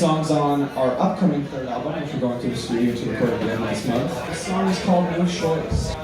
songs on our upcoming third album, which we're going to the studio to record again next month. The song is called No Choice.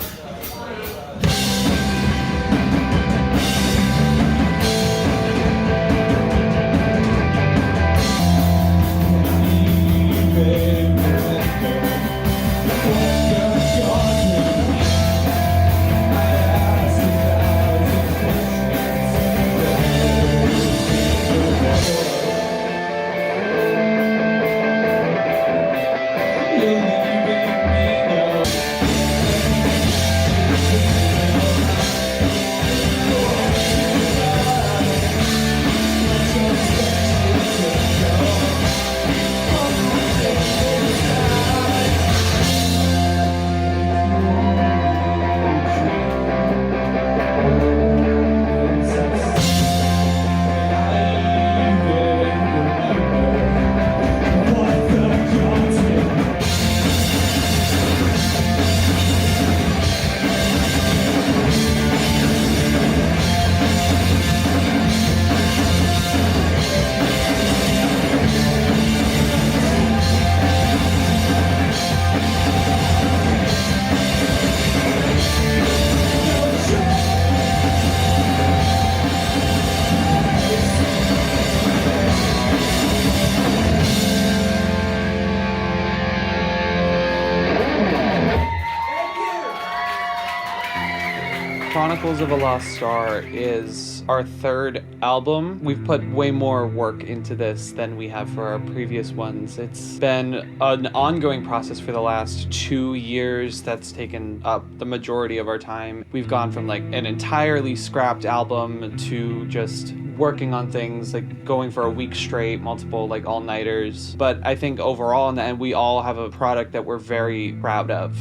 Chronicles of a Lost Star is our third album. We've put way more work into this than we have for our previous ones. It's been an ongoing process for the last 2 years that's taken up the majority of our time. We've gone from like an entirely scrapped album to just working on things, like going for a week straight, multiple like all-nighters. But I think overall in the end, we all have a product that we're very proud of.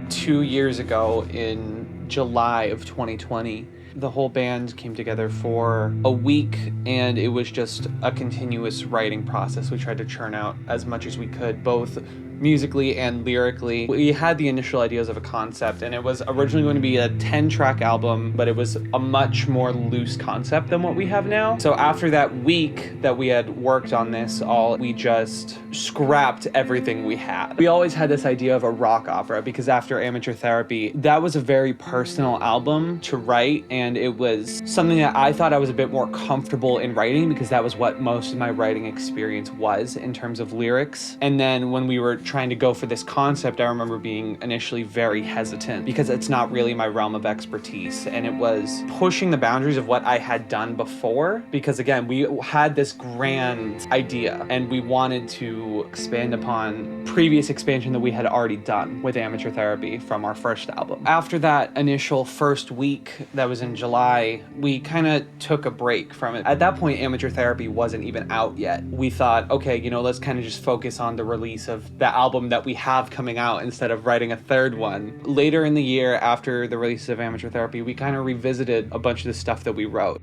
Two years ago in July of 2020, the whole band came together for a week, and it was just a continuous writing process. We tried to churn out as much as we could, both musically and lyrically. We had the initial ideas of a concept, and it was originally going to be a 10-track album, but it was a much more loose concept than what we have now. So after that week that we had worked on this all, we just scrapped everything we had. We always had this idea of a rock opera, because after Amateur Therapy, that was a very personal album to write, and it was something that I thought I was a bit more comfortable in writing, because that was what most of my writing experience was in terms of lyrics. And then when we were trying to go for this concept, I remember being initially very hesitant because it's not really my realm of expertise, and it was pushing the boundaries of what I had done before, because again, we had this grand idea and we wanted to expand upon previous expansion that we had already done with Amateur Therapy from our first album. After that initial first week that was in July, we kind of took a break from it. At that point, Amateur Therapy wasn't even out yet. We thought, okay, let's kind of just focus on the release of the album that we have coming out instead of writing a third one. Later in the year, after the release of Amateur Therapy, we kind of revisited a bunch of the stuff that we wrote.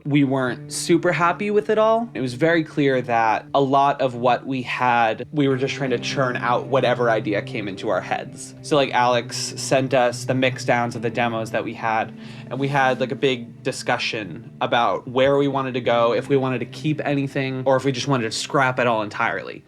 We weren't super happy with it all. It was very clear that a lot of what we had, we were just trying to churn out whatever idea came into our heads. So like Alex sent us the mix downs of the demos that we had, and we had like a big discussion about where we wanted to go, if we wanted to keep anything, or if we just wanted to scrap it all entirely.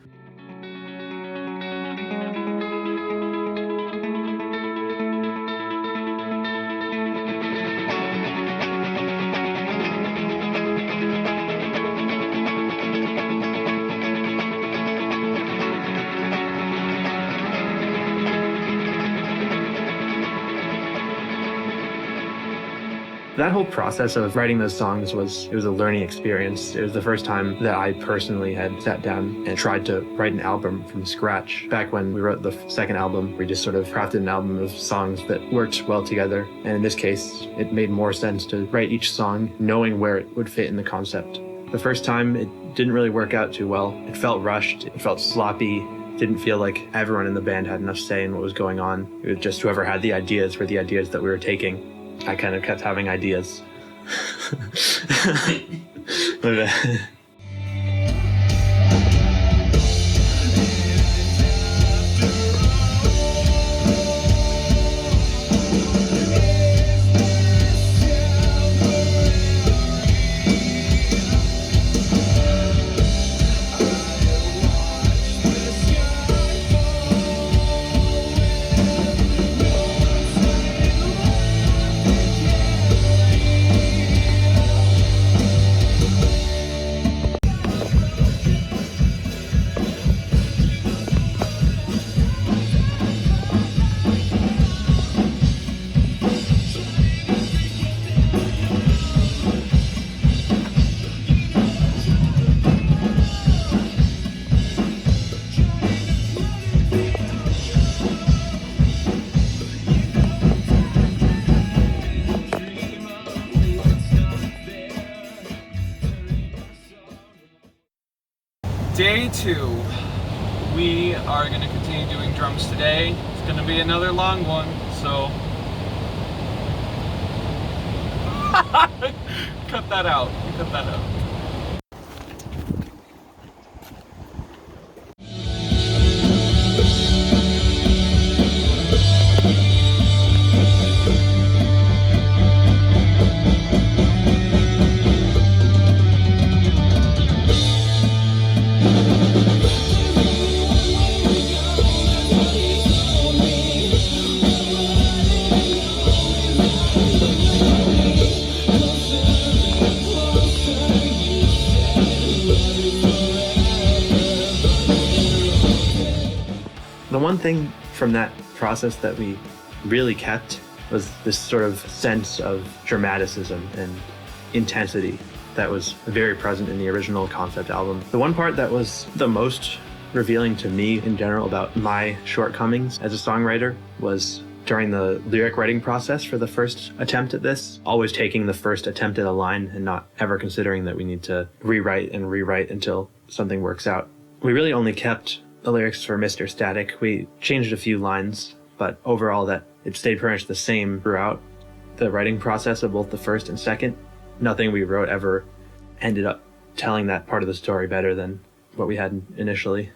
That whole process of writing those songs was a learning experience. It was the first time that I personally had sat down and tried to write an album from scratch. Back when we wrote the second album, we just sort of crafted an album of songs that worked well together. And in this case, it made more sense to write each song knowing where it would fit in the concept. The first time, it didn't really work out too well. It felt rushed, it felt sloppy. didn't feel like everyone in the band had enough say in what was going on. It was just whoever had the ideas were the ideas that we were taking. I kind of kept having ideas. Day 2. We are going to continue doing drums today. It's going to be another long one, so cut that out. Cut that out. The one thing from that process that we really kept was this sort of sense of dramaticism and intensity that was very present in the original concept album. The one part that was the most revealing to me in general about my shortcomings as a songwriter was during the lyric writing process for the first attempt at this, always taking the first attempt at a line and not ever considering that we need to rewrite and rewrite until something works out. We really only kept the lyrics for Mr. Static. We changed a few lines, but overall that it stayed pretty much the same throughout the writing process of both the first and second. Nothing we wrote ever ended up telling that part of the story better than what we had initially.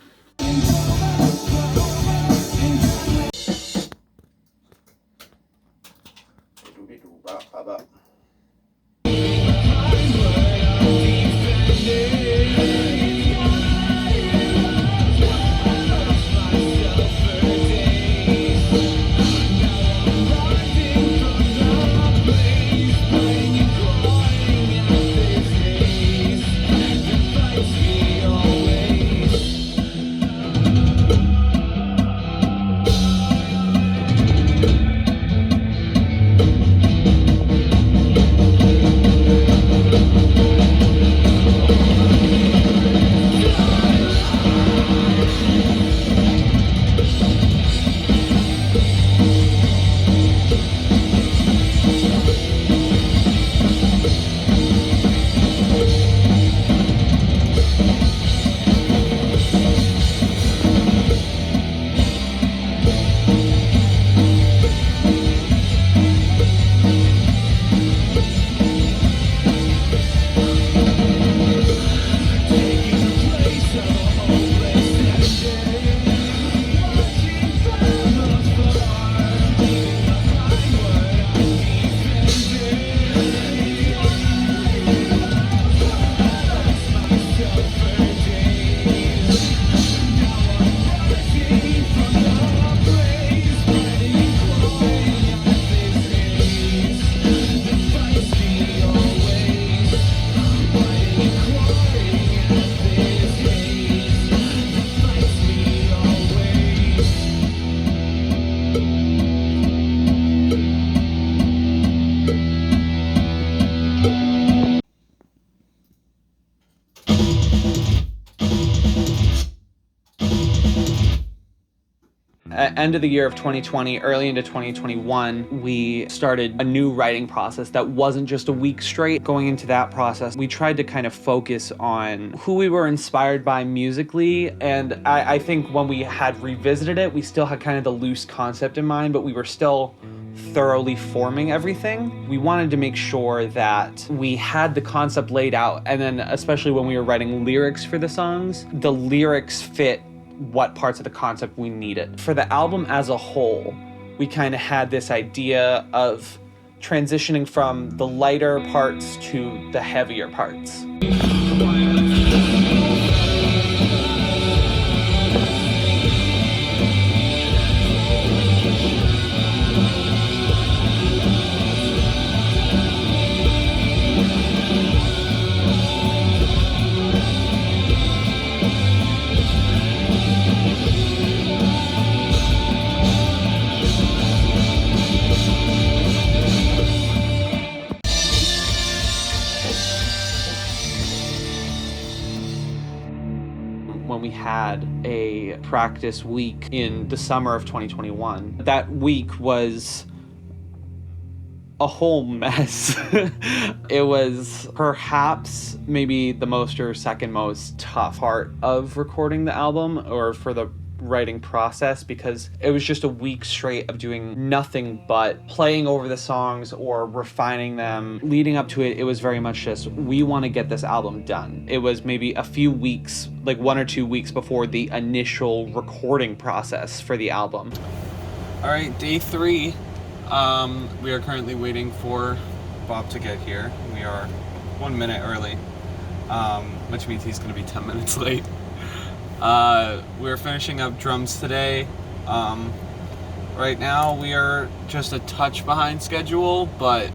At end of the year of 2020, early into 2021, we started a new writing process that wasn't just a week straight. Going into that process, we tried to kind of focus on who we were inspired by musically, and I think when we had revisited it, we still had kind of the loose concept in mind, but we were still thoroughly forming everything. We wanted to make sure that we had the concept laid out, and then especially when we were writing lyrics for the songs, the lyrics fit what parts of the concept we needed. For the album as a whole, we kind of had this idea of transitioning from the lighter parts to the heavier parts. When we had a practice week in the summer of 2021, that week was a whole mess. It was perhaps maybe the most or second most tough part of recording the album, or for the writing process, because it was just a week straight of doing nothing but playing over the songs or refining them. Leading up to it, it was very much just, we want to get this album done. It was maybe a few weeks, like 1 or 2 weeks before the initial recording process for the album. All right, day 3. We are currently waiting for Bob to get here. We are 1 minute early, which means he's going to be 10 minutes late. We're finishing up drums today. Right now we are just a touch behind schedule, but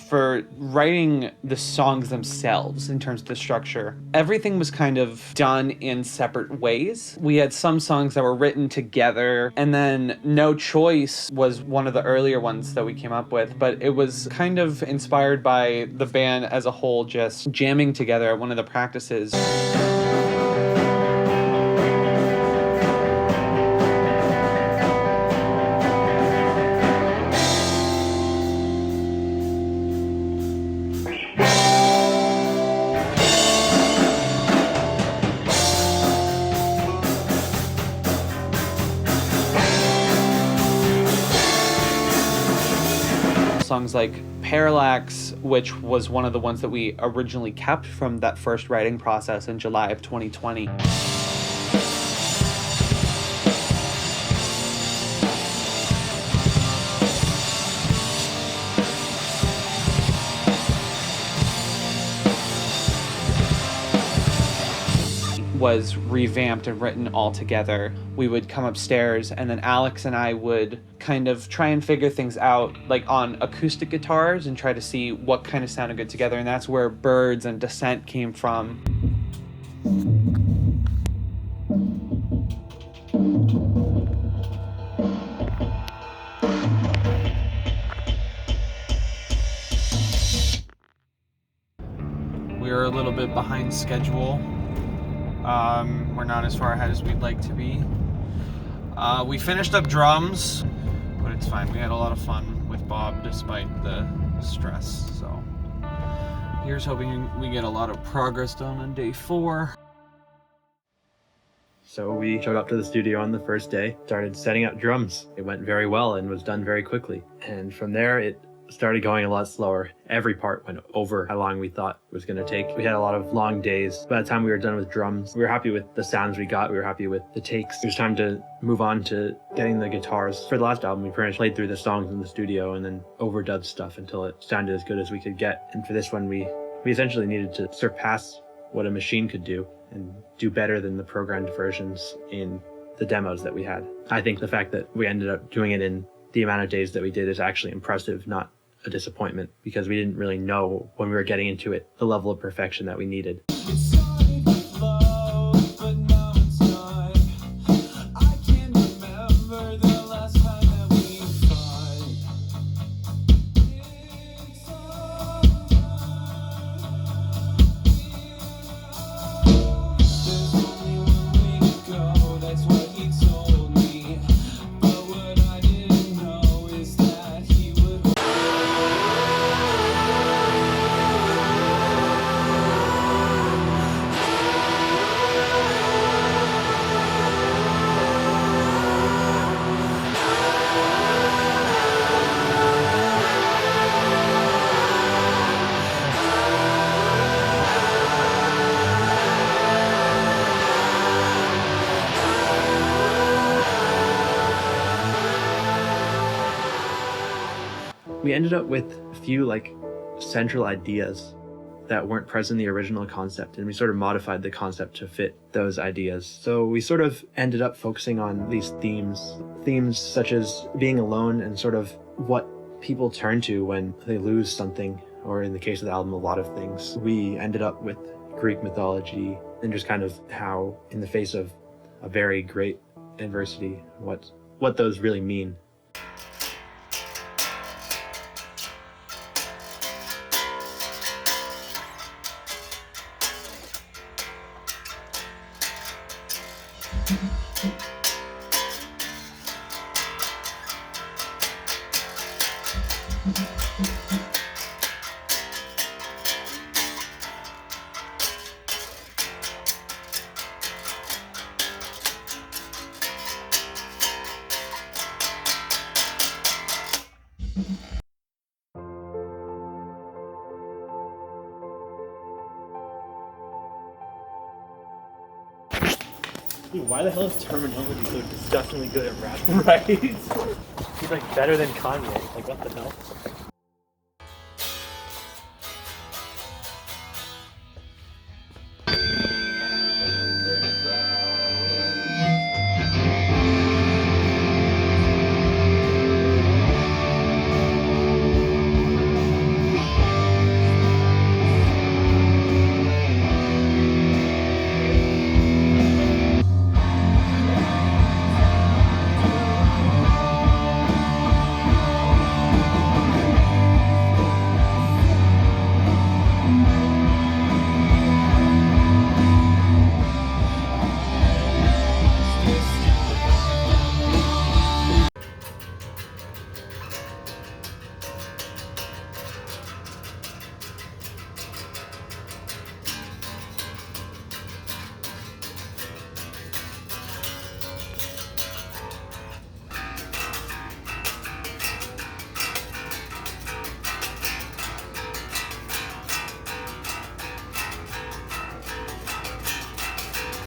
for writing the songs themselves, in terms of the structure, everything was kind of done in separate ways. We had some songs that were written together, and then No Choice was one of the earlier ones that we came up with, but it was kind of inspired by the band as a whole just jamming together at one of the practices. Songs like Peerless, which was one of the ones that we originally kept from that first writing process in July of 2020. Was revamped and written all together. We would come upstairs, and then Alex and I would kind of try and figure things out, like on acoustic guitars, and try to see what kind of sounded good together, and that's where Birds and Descent came from. We are a little bit behind schedule. We're not as far ahead as we'd like to be. We finished up drums, but it's fine. We had a lot of fun with Bob despite the stress. So here's hoping we get a lot of progress done on day 4. So we showed up to the studio on the first day, started setting up drums. It went very well and was done very quickly. And from there, it started going a lot slower. Every part went over how long we thought it was going to take. We had a lot of long days. By the time we were done with drums, we were happy with the sounds we got. We were happy with the takes. It was time to move on to getting the guitars. For the last album, we pretty much played through the songs in the studio and then overdubbed stuff until it sounded as good as we could get. And for this one, we essentially needed to surpass what a machine could do and do better than the programmed versions in the demos that we had. I think the fact that we ended up doing it in the amount of days that we did is actually impressive, not a disappointment, because we didn't really know when we were getting into it the level of perfection that we needed. We ended up with a few central ideas that weren't present in the original concept, and we sort of modified the concept to fit those ideas. So we sort of ended up focusing on these themes such as being alone and sort of what people turn to when they lose something, or in the case of the album, a lot of things. We ended up with Greek mythology and just kind of how, in the face of a very great adversity, what those really mean. Dude, why the hell is Terminology so disgustingly good at rap? Right? He's like better than Kanye. Like, what the hell?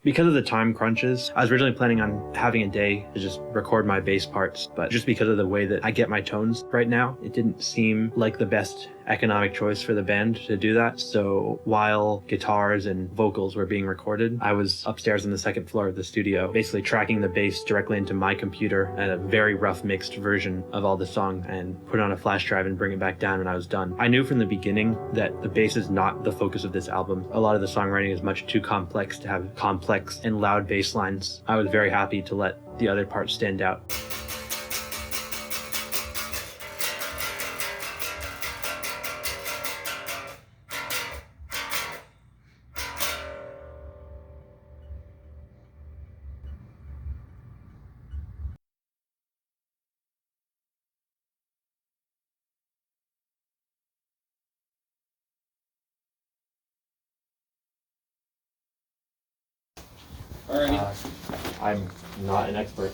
Because of the time crunches, I was originally planning on having a day to just record my bass parts, but just because of the way that I get my tones right now, it didn't seem like the best economic choice for the band to do that. So while guitars and vocals were being recorded, I was upstairs on the second floor of the studio, basically tracking the bass directly into my computer and a very rough mixed version of all the song, and put it on a flash drive and bring it back down when I was done. I knew from the beginning that the bass is not the focus of this album. A lot of the songwriting is much too complex to have complex and loud bass lines. I was very happy to let the other parts stand out. Alrighty. I'm not an expert.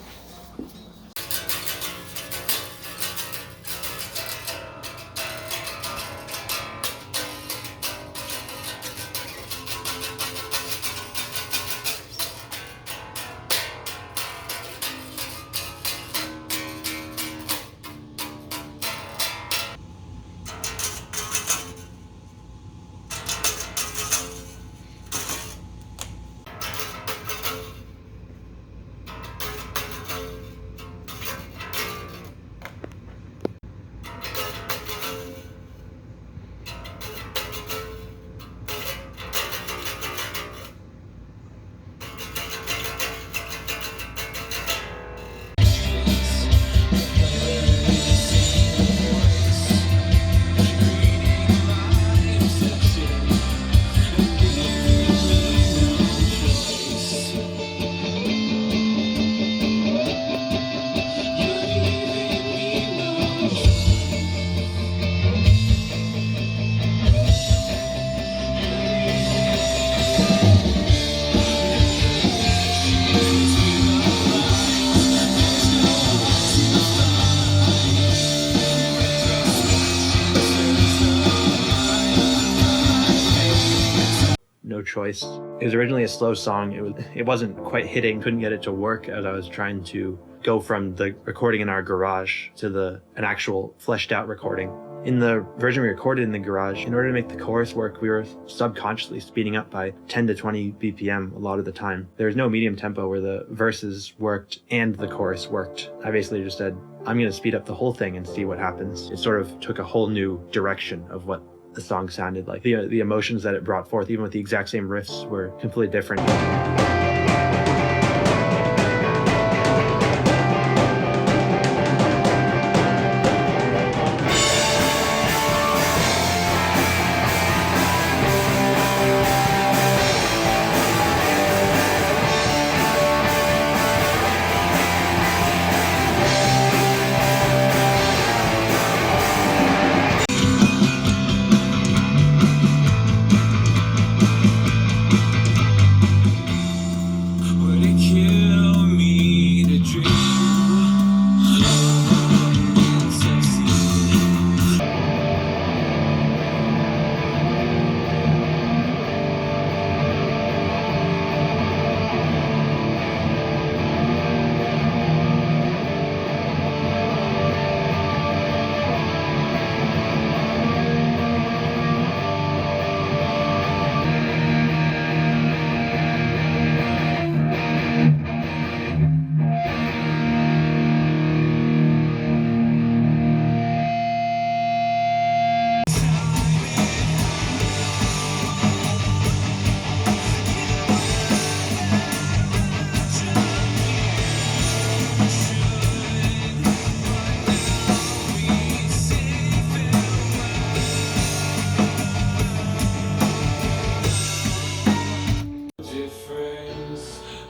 No choice. It was originally a slow song. It wasn't quite hitting, couldn't get it to work as I was trying to go from the recording in our garage to an actual fleshed out recording. In the version we recorded in the garage, in order to make the chorus work, we were subconsciously speeding up by 10 to 20 BPM a lot of the time. There was no medium tempo where the verses worked and the chorus worked. I basically just said, I'm going to speed up the whole thing and see what happens. It sort of took a whole new direction of what the song sounded like. The emotions that it brought forth, even with the exact same riffs, were completely different.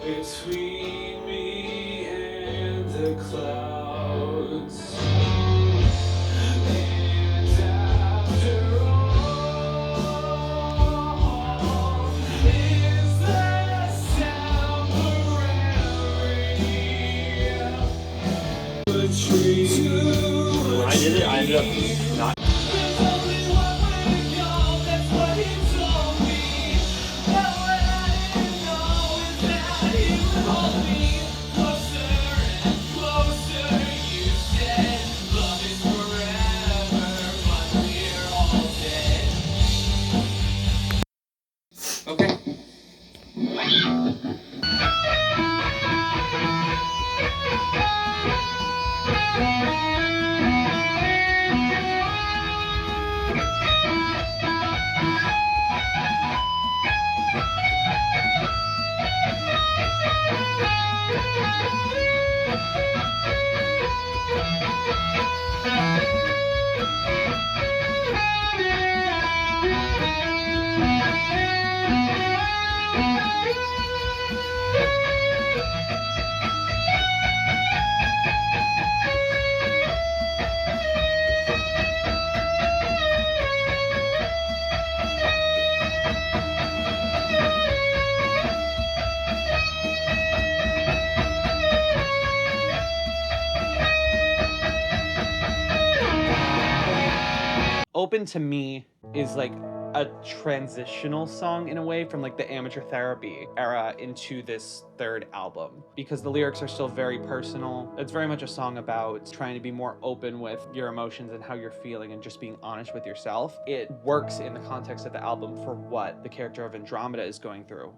Between me and the clouds, and after all, is this temporary? When I did it, I ended up not. Okay. Open to me is like a transitional song in a way from like the Amateur Therapy era into this third album, because the lyrics are still very personal. It's very much a song about trying to be more open with your emotions and how you're feeling and just being honest with yourself. It works in the context of the album for what the character of Andromeda is going through.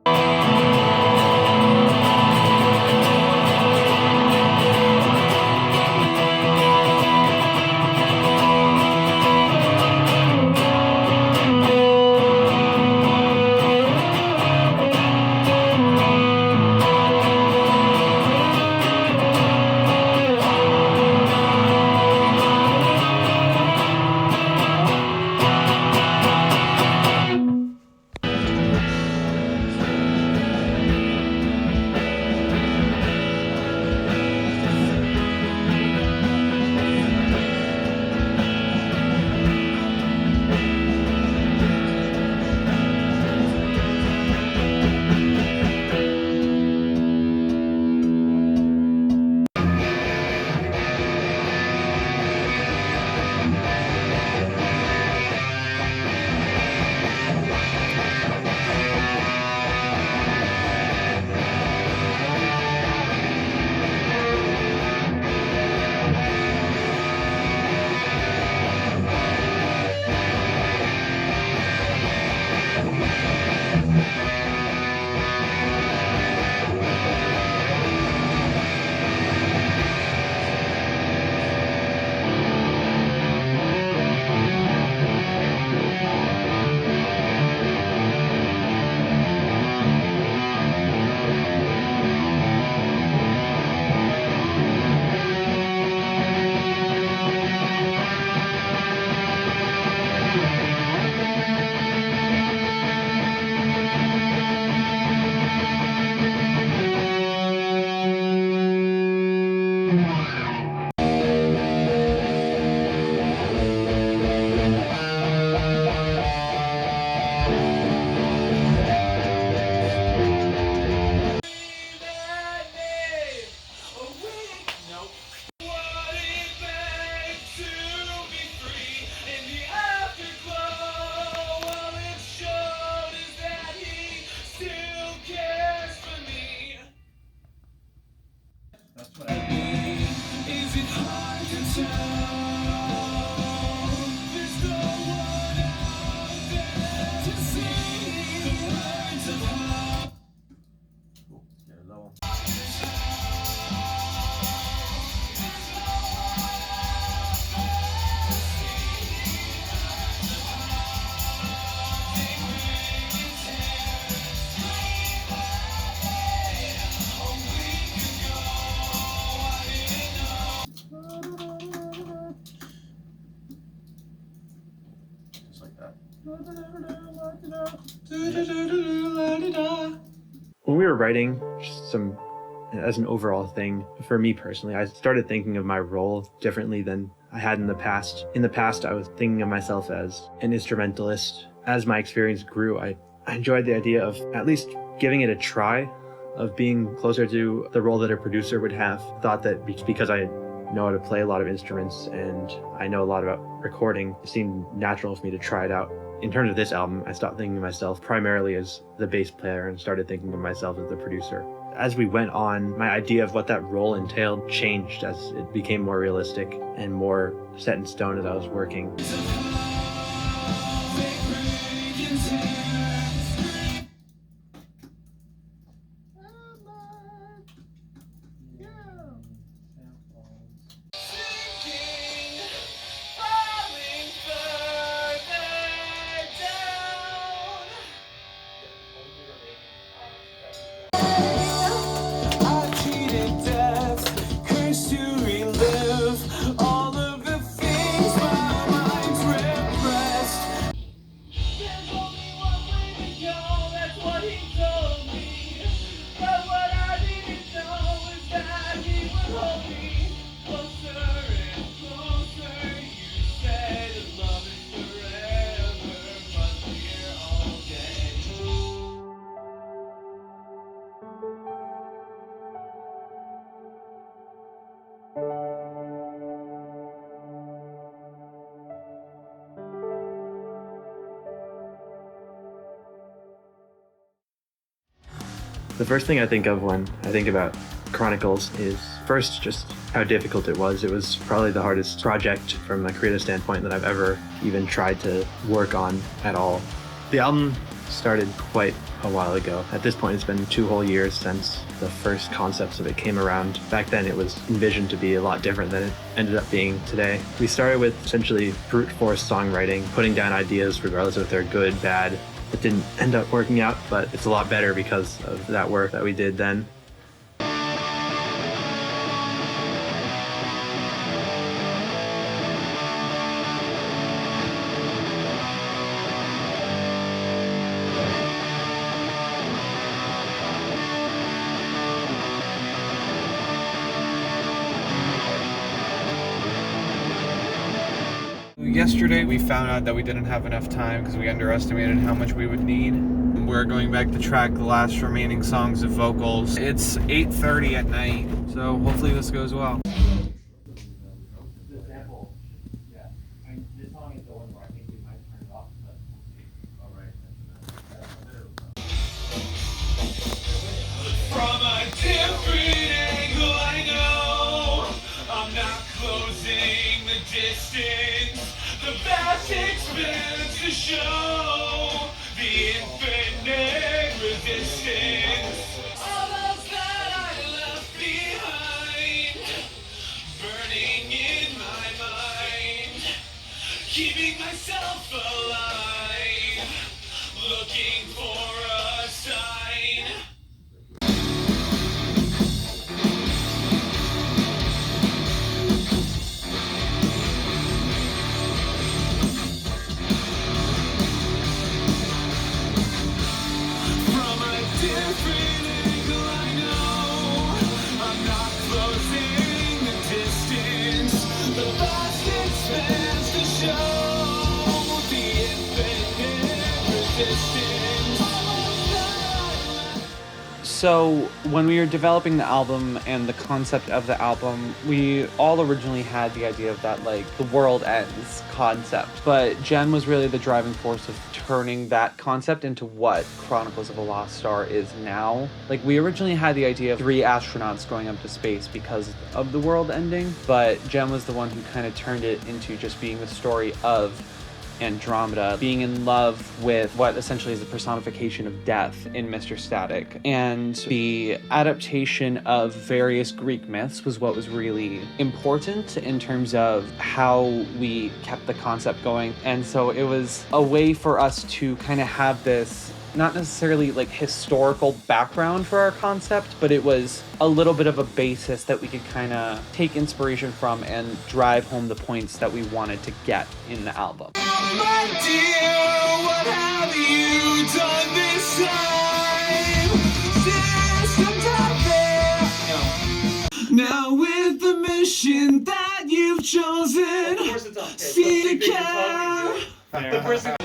When we were writing, as an overall thing, for me personally, I started thinking of my role differently than I had in the past. In the past, I was thinking of myself as an instrumentalist. As my experience grew, I enjoyed the idea of at least giving it a try, of being closer to the role that a producer would have. Thought that because I know how to play a lot of instruments and I know a lot about recording, it seemed natural for me to try it out. In terms of this album, I stopped thinking of myself primarily as the bass player and started thinking of myself as the producer. As we went on, my idea of what that role entailed changed as it became more realistic and more set in stone as I was working. The first thing I think of when I think about Chronicles is first just how difficult it was. It was probably the hardest project from a creative standpoint that I've ever even tried to work on at all. The album started quite a while ago. At this point, it's been 2 whole years since the first concepts of it came around. Back then, it was envisioned to be a lot different than it ended up being today. We started with essentially brute force songwriting, putting down ideas regardless of if they're good, bad. It didn't end up working out, but it's a lot better because of that work that we did then. Yesterday we found out that we didn't have enough time because we underestimated how much we would need. We're going back to track the last remaining songs of vocals. It's 8:30 at night, so hopefully this goes well. From a different angle, I know I'm not closing the distance. The vast expanse to show the infinite resistance. All those that I left behind, burning in my mind, keeping myself alive, looking for a sign. So when we were developing the album and the concept of the album, we all originally had the idea of that, like, the world ends concept. But Jen was really the driving force of turning that concept into what Chronicles of a Lost Star is now. Like, we originally had the idea of 3 astronauts going up to space because of the world ending, but Jen was the one who kind of turned it into just being the story of Andromeda being in love with what essentially is the personification of death in Mr. Static. And the adaptation of various Greek myths was what was really important in terms of how we kept the concept going. And so it was a way for us to kind of have this not necessarily like historical background for our concept, but it was a little bit of a basis that we could kind of take inspiration from and drive home the points that we wanted to get in the album. My dear, what have you done this time? System now with the mission that you've chosen, see the care. The person.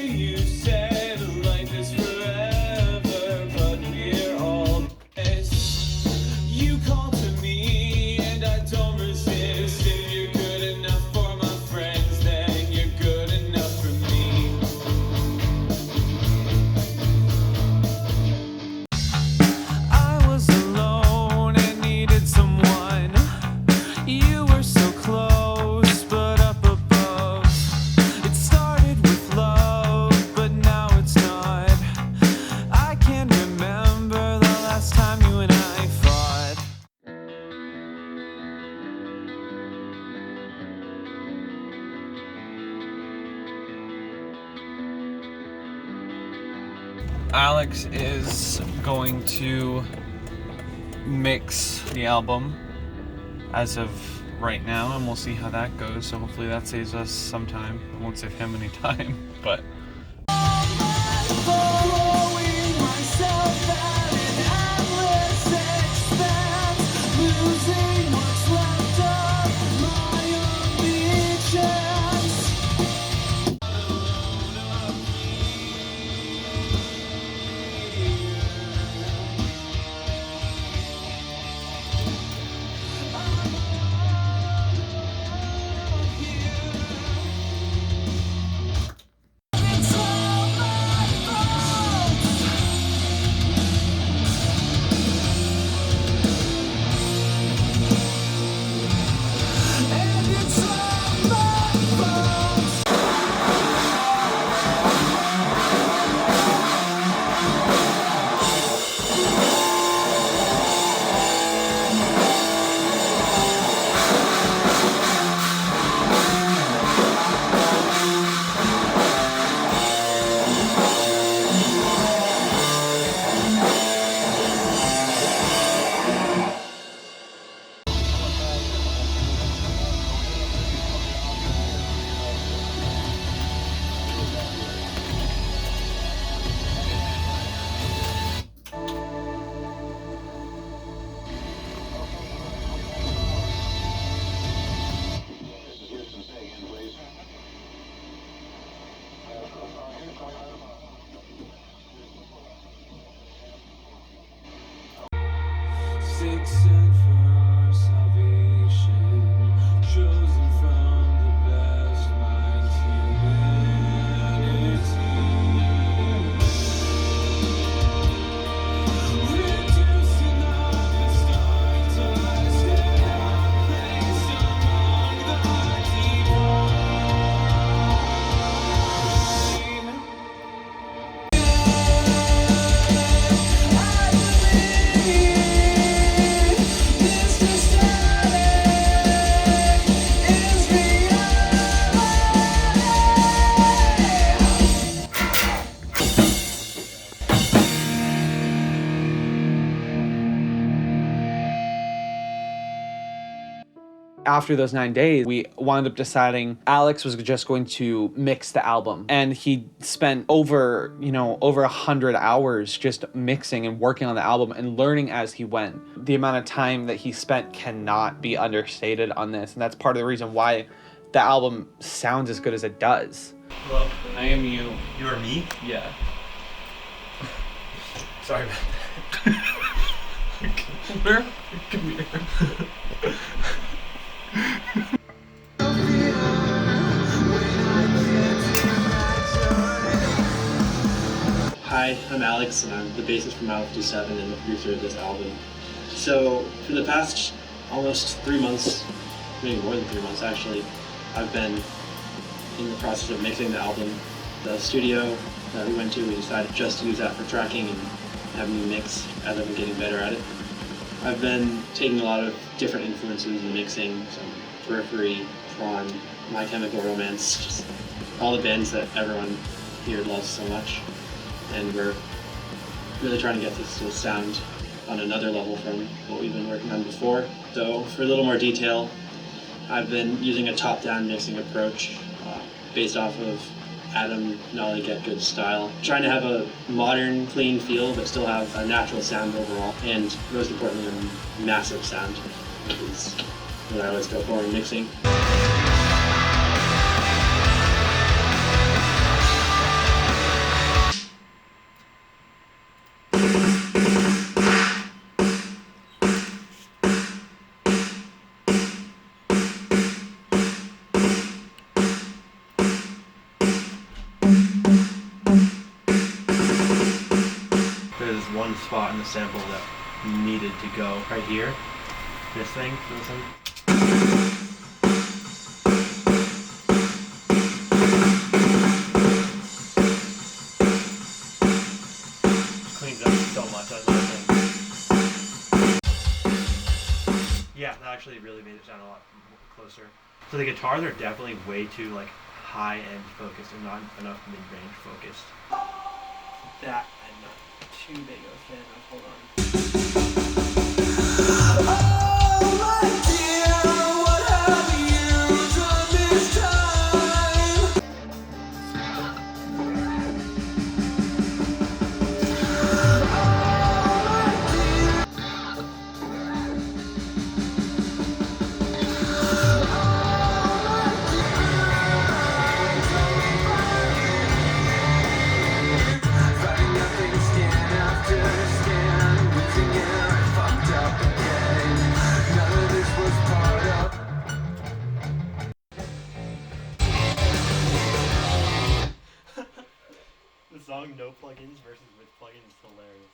You said life is forever, but we're all this. You called to me and I don't resist. If you're good enough for my friends, then you're good enough for me. I was alone and needed someone. You were so close, but up above. It started with love, but now it's not. I can't remember the last time you and I fought. Alex is going to mix the album as of right now, and we'll see how that goes. So hopefully that saves us some time. It won't save him any time, but Following myself at an endless expanse, losing what's left of my allegiance. sent for our salvation, chosen from the best minds humanity. Reduced to nothing, stardust, and our place among the After those 9 days, we wound up deciding Alex was just going to mix the album. And he spent over 100 hours just mixing and working on the album and learning as he went. The amount of time that he spent cannot be understated on this. And that's part of the reason why the album sounds as good as it does. Well, I am you. you are me? Yeah. Sorry about that. Come here. Hi, I'm Alex, and I'm the bassist from Mile 57 and the producer of this album. So, for the past almost 3 months, maybe more than 3 months actually, I've been in the process of mixing the album. The studio that we went to, we decided just to use that for tracking and have me mix as I've been getting better at it. I've been taking a lot of different influences in mixing, some Periphery, Tron, My Chemical Romance, just all the bands that everyone here loves so much. And we're really trying to get this to sound on another level from what we've been working on before. So for a little more detail, I've been using a top-down mixing approach based off of Adam Nolly Get Good style, trying to have a modern, clean feel but still have a natural sound overall, and most importantly, a massive sound, which is what I always go for in mixing. There's one spot in the sample that needed to go right here. This thing, listen. Cleans up so much, I love it. Yeah, that actually really made it sound a lot closer. So the guitars are definitely way too like high-end focused and not enough mid-range focused. That I'm not too big of a fan of. Hold on. The song No Plugins versus with Plugins is hilarious.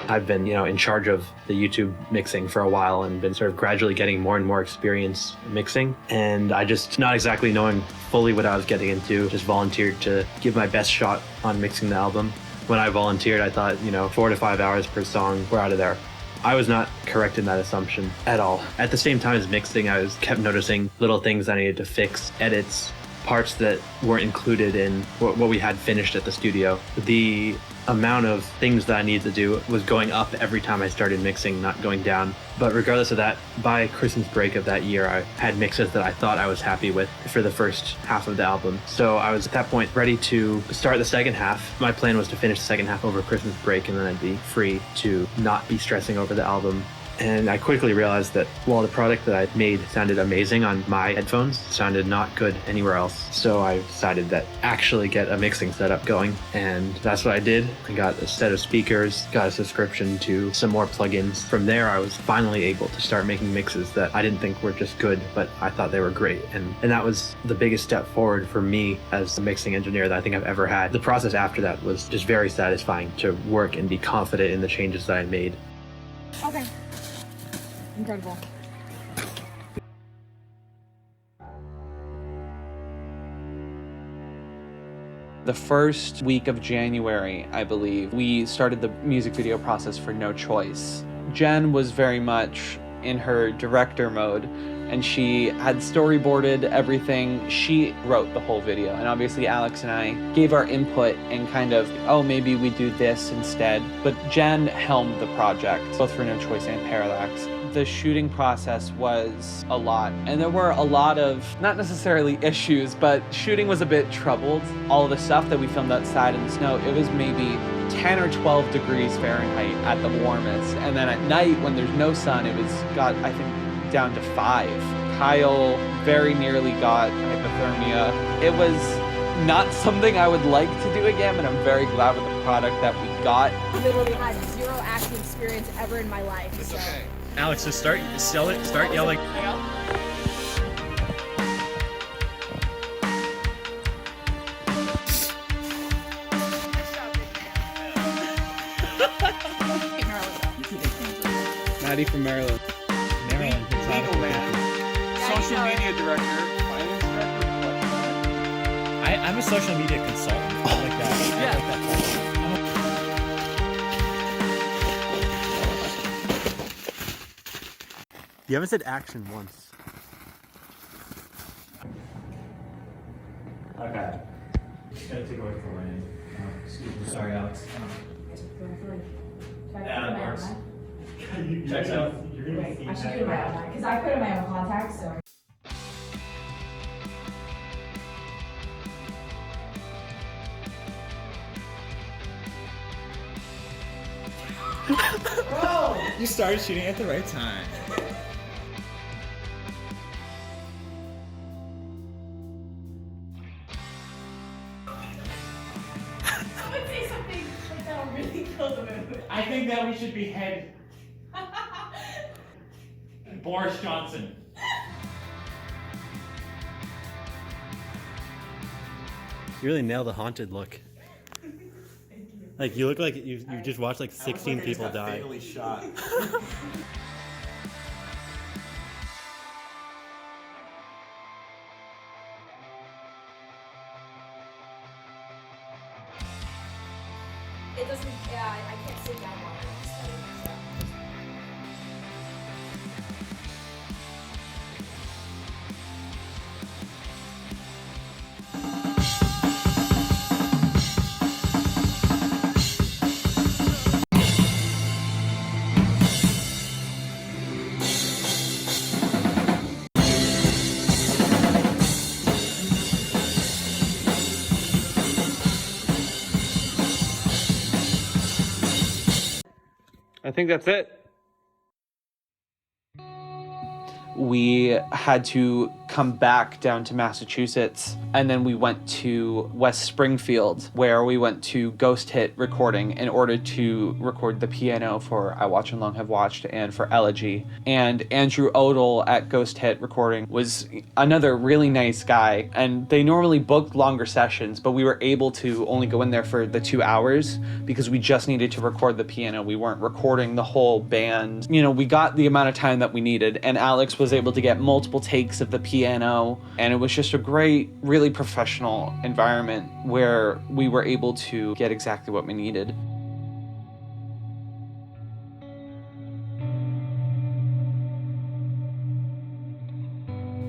I've been, in charge of the YouTube mixing for a while and been sort of gradually getting more and more experience mixing. And I just, not exactly knowing fully what I was getting into, just volunteered to give my best shot on mixing the album. When I volunteered, I thought, 4 to 5 hours per song, we're out of there. I was not correct in that assumption at all. At the same time as mixing, I kept noticing little things I needed to fix, edits, parts that weren't included in what we had finished at the studio. The amount of things that I needed to do was going up every time I started mixing, not going down. But regardless of that, by Christmas break of that year, I had mixes that I thought I was happy with for the first half of the album. So I was at that point ready to start the second half. My plan was to finish the second half over Christmas break, and then I'd be free to not be stressing over the album. And I quickly realized that while the product that I'd made sounded amazing on my headphones, it sounded not good anywhere else. So I decided that actually get a mixing setup going. And that's what I did. I got a set of speakers, got a subscription to some more plugins. From there, I was finally able to start making mixes that I didn't think were just good, but I thought they were great. And that was the biggest step forward for me as a mixing engineer that I think I've ever had. The process after that was just very satisfying to work and be confident in the changes that I made. Okay. Incredible. The first week of January, I believe, we started the music video process for No Choice. Jen was very much in her director mode, and she had storyboarded everything. She wrote the whole video, and obviously Alex and I gave our input and kind of, oh, maybe we do this instead. But Jen helmed the project, both for No Choice and Parallax. The shooting process was a lot, and there were a lot of, not necessarily issues, but shooting was a bit troubled. All of the stuff that we filmed outside in the snow, it was maybe 10 or 12 degrees Fahrenheit at the warmest, and then at night when there's no sun, it got, I think, down to 5. Kyle very nearly got hypothermia. It was not something I would like to do again, and I'm very glad with the product that we got. I literally had zero acting experience ever in my life. It's so. okay. Alex, just start yelling. Maddie from Maryland. Maryland. Legal man. Social media director. Finance director. I'm a social media consultant. I like that. I like that title. You haven't said action once. Okay. Just gotta take away from my name. Excuse me. Sorry, Alex. Yeah, that works. Checks out. You're gonna I should do my own, because I put in my own contacts, so. You started shooting at the right time. Someone say something like that'll really kill the mood. I think that we should behead Boris Johnson. You really nailed the haunted look. Like, you look like you just watched like 16 people die. Fatally shot. It doesn't, yeah, I can't sit down while I'm studying, so. I think that's it. We had to come back down to Massachusetts, and then we went to West Springfield, where we went to Ghost Hit Recording in order to record the piano for I Watch and Long Have Watched and for Elegy. And Andrew Oedel at Ghost Hit Recording was another really nice guy, and they normally booked longer sessions, but we were able to only go in there for the 2 hours because we just needed to record the piano. We weren't recording the whole band. You know, we got the amount of time that we needed, and Alex was able to get multiple takes of the piano, and it was just a great, really professional environment where we were able to get exactly what we needed.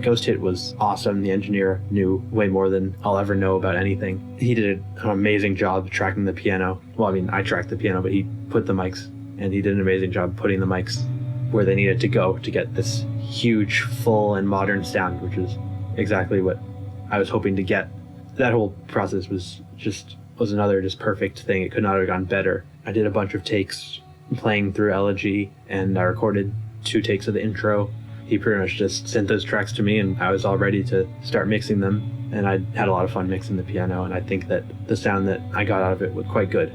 Ghost Hit was awesome. The engineer knew way more than I'll ever know about anything. He did an amazing job tracking the piano. Well, I mean, I tracked the piano, but he put the mics, and he did an amazing job putting the mics where they needed to go to get this huge, full, and modern sound, which is exactly what I was hoping to get. That whole process was another just perfect thing. It could not have gone better. I did a bunch of takes playing through Elegy, and I recorded 2 takes of the intro. He pretty much just sent those tracks to me, and I was all ready to start mixing them. And I had a lot of fun mixing the piano, and I think that the sound that I got out of it was quite good.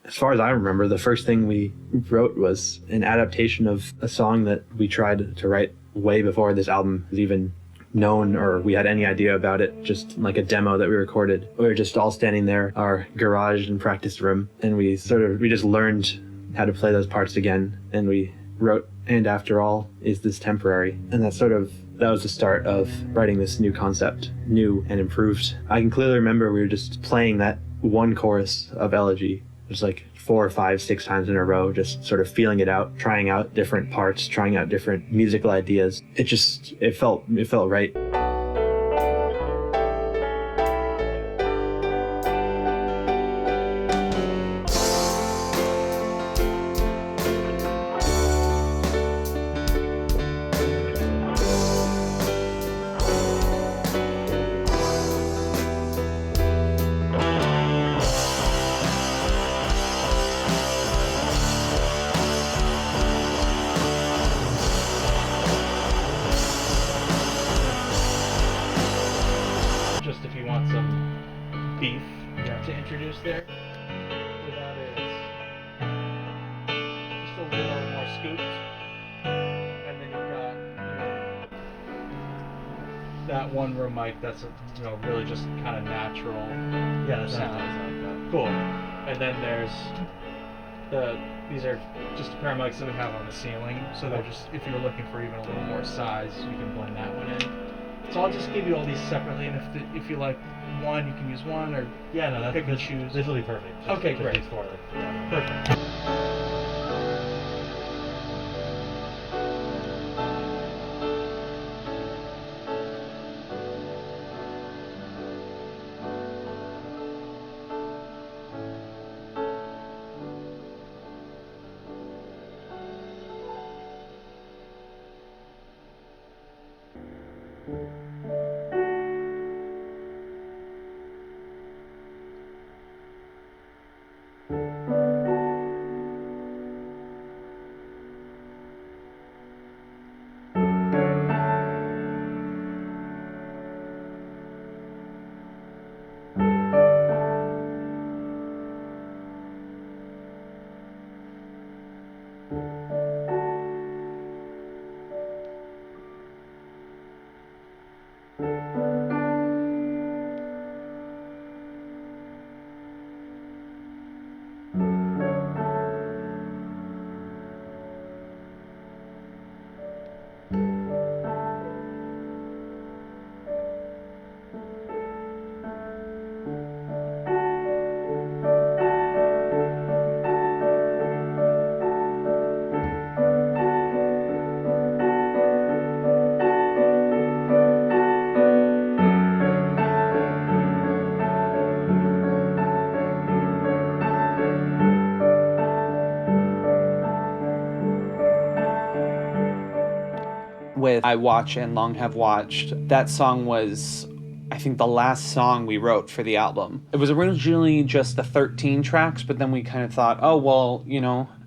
As far as I remember, the first thing we wrote was an adaptation of a song that we tried to write way before this album was even known or we had any idea about it, just like a demo that we recorded. We were just all standing there, our garage and practice room, and we just learned how to play those parts again, and we wrote "And After All, Is This Temporary?" And that was the start of writing this new concept, new and improved. I can clearly remember we were just playing that one chorus of Elegy just like 4 or 5, 6 times in a row, just sort of feeling it out, trying out different parts, trying out different musical ideas. It felt right. Just if you want some beef to introduce there. That is just a little more scooped. And then you've got that one room mic that's really just kind of natural sound. Cool. And then there's these are just a pair of mics that we have on the ceiling, so they're just, if you're looking for even a little more size, you can blend that one in. So I'll just give you all these separately, and if you like one, you can use one, or pick and choose. This will be perfect. Okay, great. Perfect. With I Watch and Long Have Watched, that song was, I think, the last song we wrote for the album. It was originally just the 13 tracks, but then we kind of thought, oh, well,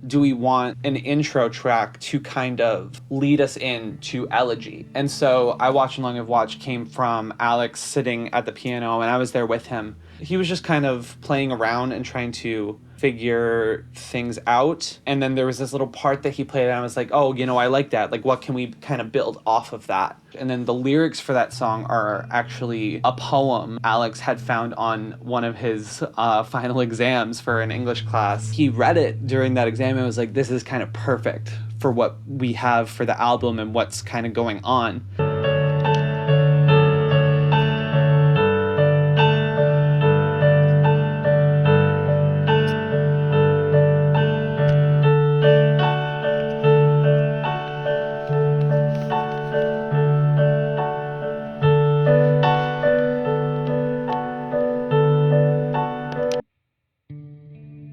do we want an intro track to kind of lead us into Elegy? And so I Watch and Long Have Watched came from Alex sitting at the piano, and I was there with him. He was just kind of playing around and trying to figure things out. And then there was this little part that he played, and I was like, oh, I like that. Like, what can we kind of build off of that? And then the lyrics for that song are actually a poem Alex had found on one of his final exams for an English class. He read it during that exam and was like, this is kind of perfect for what we have for the album and what's kind of going on.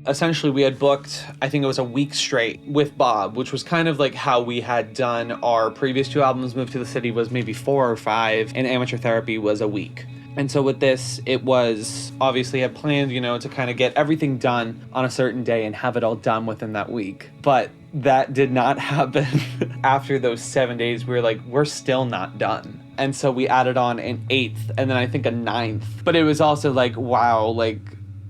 Essentially, we had booked, I think it was a week straight with Bob, which was kind of like how we had done our previous 2 albums. Move to the City was maybe 4 or 5, and Amateur Therapy was a week. And so with this, it was obviously had planned, to kind of get everything done on a certain day and have it all done within that week. But that did not happen. After those 7 days, we were like, we're still not done. And so we added on an 8th and then I think a 9th. But it was also like, wow, like,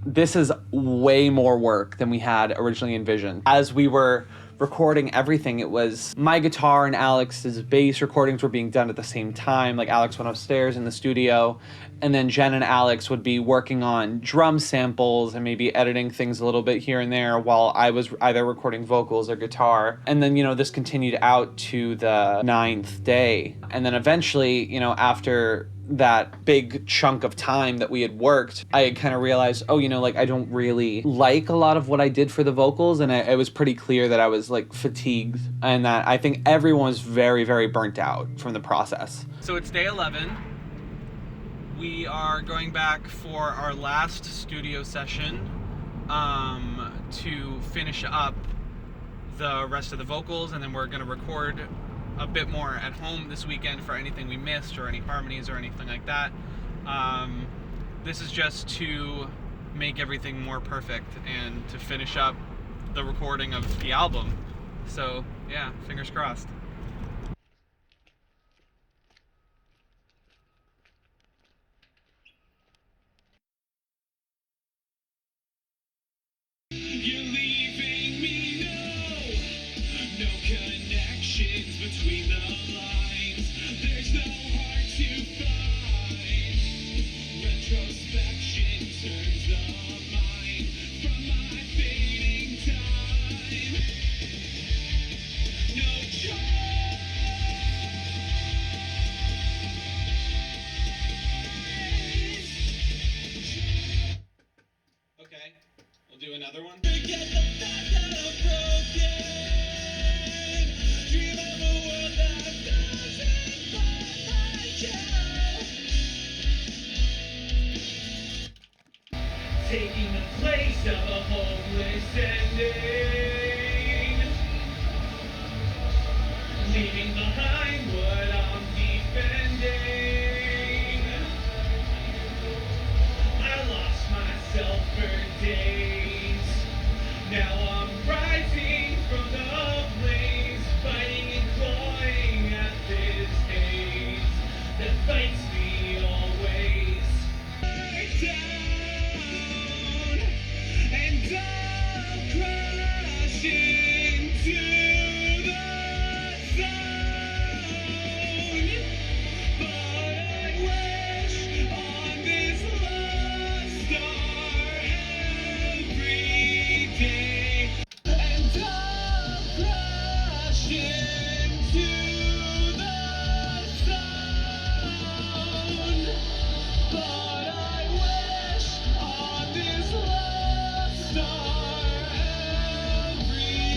this is way more work than we had originally envisioned. As we were recording everything, it was my guitar and Alex's bass recordings were being done at the same time. Like, Alex went upstairs in the studio, and then Jen and Alex would be working on drum samples and maybe editing things a little bit here and there while I was either recording vocals or guitar. And then, this continued out to the 9th day. And then eventually, after that big chunk of time that we had worked, I had kind of realized, I don't really like a lot of what I did for the vocals, and it was pretty clear that I was like fatigued, and that I think everyone was very, very burnt out from the process. So it's day 11. We are going back for our last studio session to finish up the rest of the vocals, and then we're going to record a bit more at home this weekend for anything we missed or any harmonies or anything like that. This is just to make everything more perfect and to finish up the recording of the album. So yeah, fingers crossed. You're leaving me, no connections between the lines. There's no heart to find. Retrospection turns the mind from my fading time. No choice. Okay, we'll do another one. Forget the fact that I'm broken. Dream of a world that doesn't look like you. Taking the place of a homeless ending. Leaving behind what I'm defending. I lost myself for days. Now I'm rising from the flames, fighting and clawing at this haze that fights me always. Down, and I'll crash into the zone. But I wish on this lost star every day. And I'll crash into the zone. But I wish on this lost star every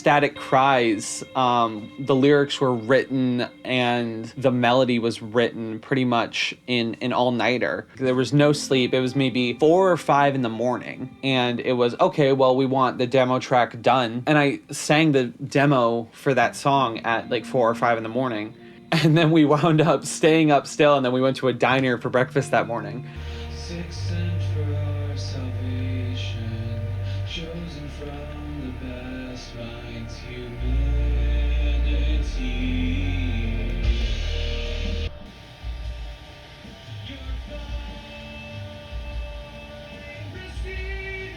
Ecstatic Cries, the lyrics were written and the melody was written pretty much in an all-nighter. There was no sleep. It was maybe 4 or 5 in the morning. And it was, okay, well, we want the demo track done. And I sang the demo for that song at like 4 or 5 in the morning. And then we wound up staying up still, and then we went to a diner for breakfast that morning. 6 cents for our salvation, chosen from the best minds humanity. Your fire receding,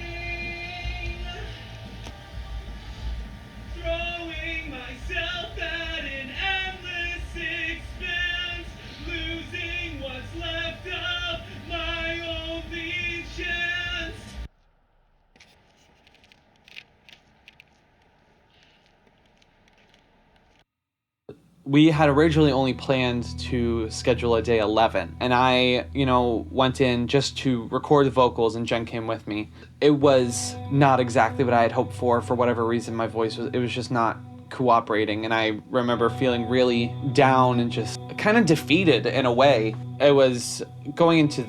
throwing myself at an endless expanse, losing what's left of my only chance. We had originally only planned to schedule a day 11, and I, went in just to record the vocals, and Jen came with me. It was not exactly what I had hoped for whatever reason. My voice was just not cooperating, and I remember feeling really down and just kind of defeated in a way. It was going into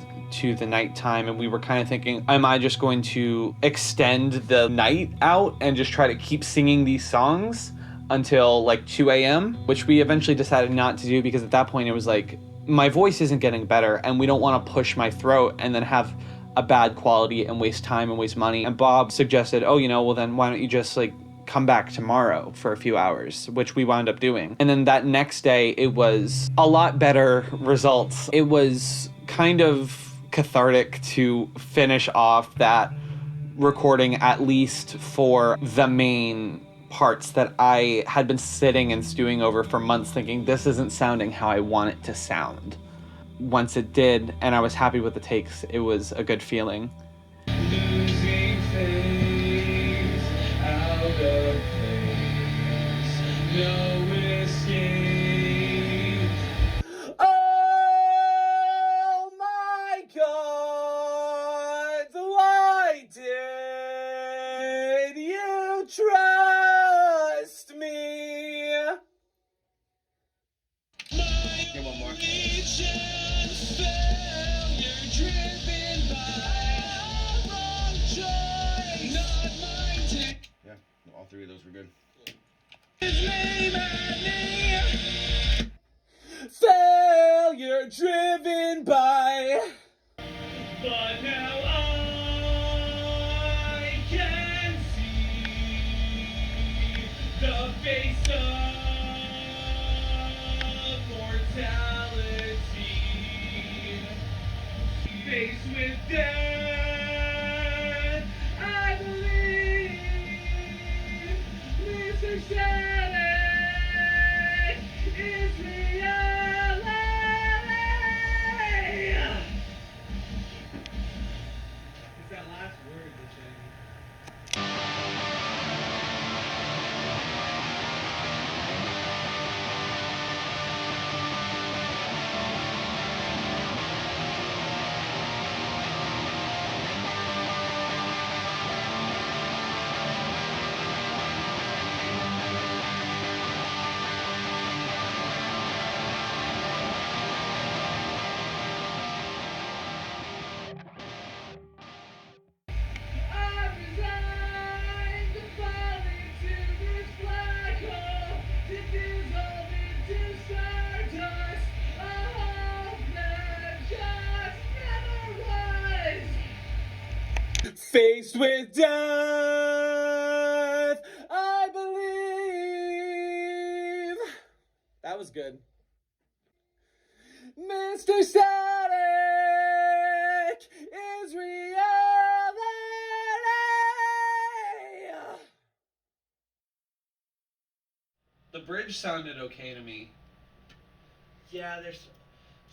the nighttime, and we were kind of thinking, am I just going to extend the night out and just try to keep singing these songs until like 2 a.m., which we eventually decided not to do, because at that point it was like, my voice isn't getting better and we don't want to push my throat and then have a bad quality and waste time and waste money. And Bob suggested, well then why don't you just like come back tomorrow for a few hours, which we wound up doing. And then that next day it was a lot better results. It was kind of cathartic to finish off that recording, at least for the main parts that I had been sitting and stewing over for months, thinking this isn't sounding how I want it to sound. Once it did, and I was happy with the takes, it was a good feeling. Losing faith out of place, no escape. Oh my God, why did you trust me? Get one more. Yeah, all 3 of those were good. Failure driven by. But now I can see the face of mortality. Faced with death, I believe Mr. Static is reality. It's that last word that changed. I've resigned to fall into this black hole, to dissolve into stardust, a hope that just never was. Faced with death, I believe. That was good. Mr. Static is reality. The bridge sounded okay to me. Yeah, there's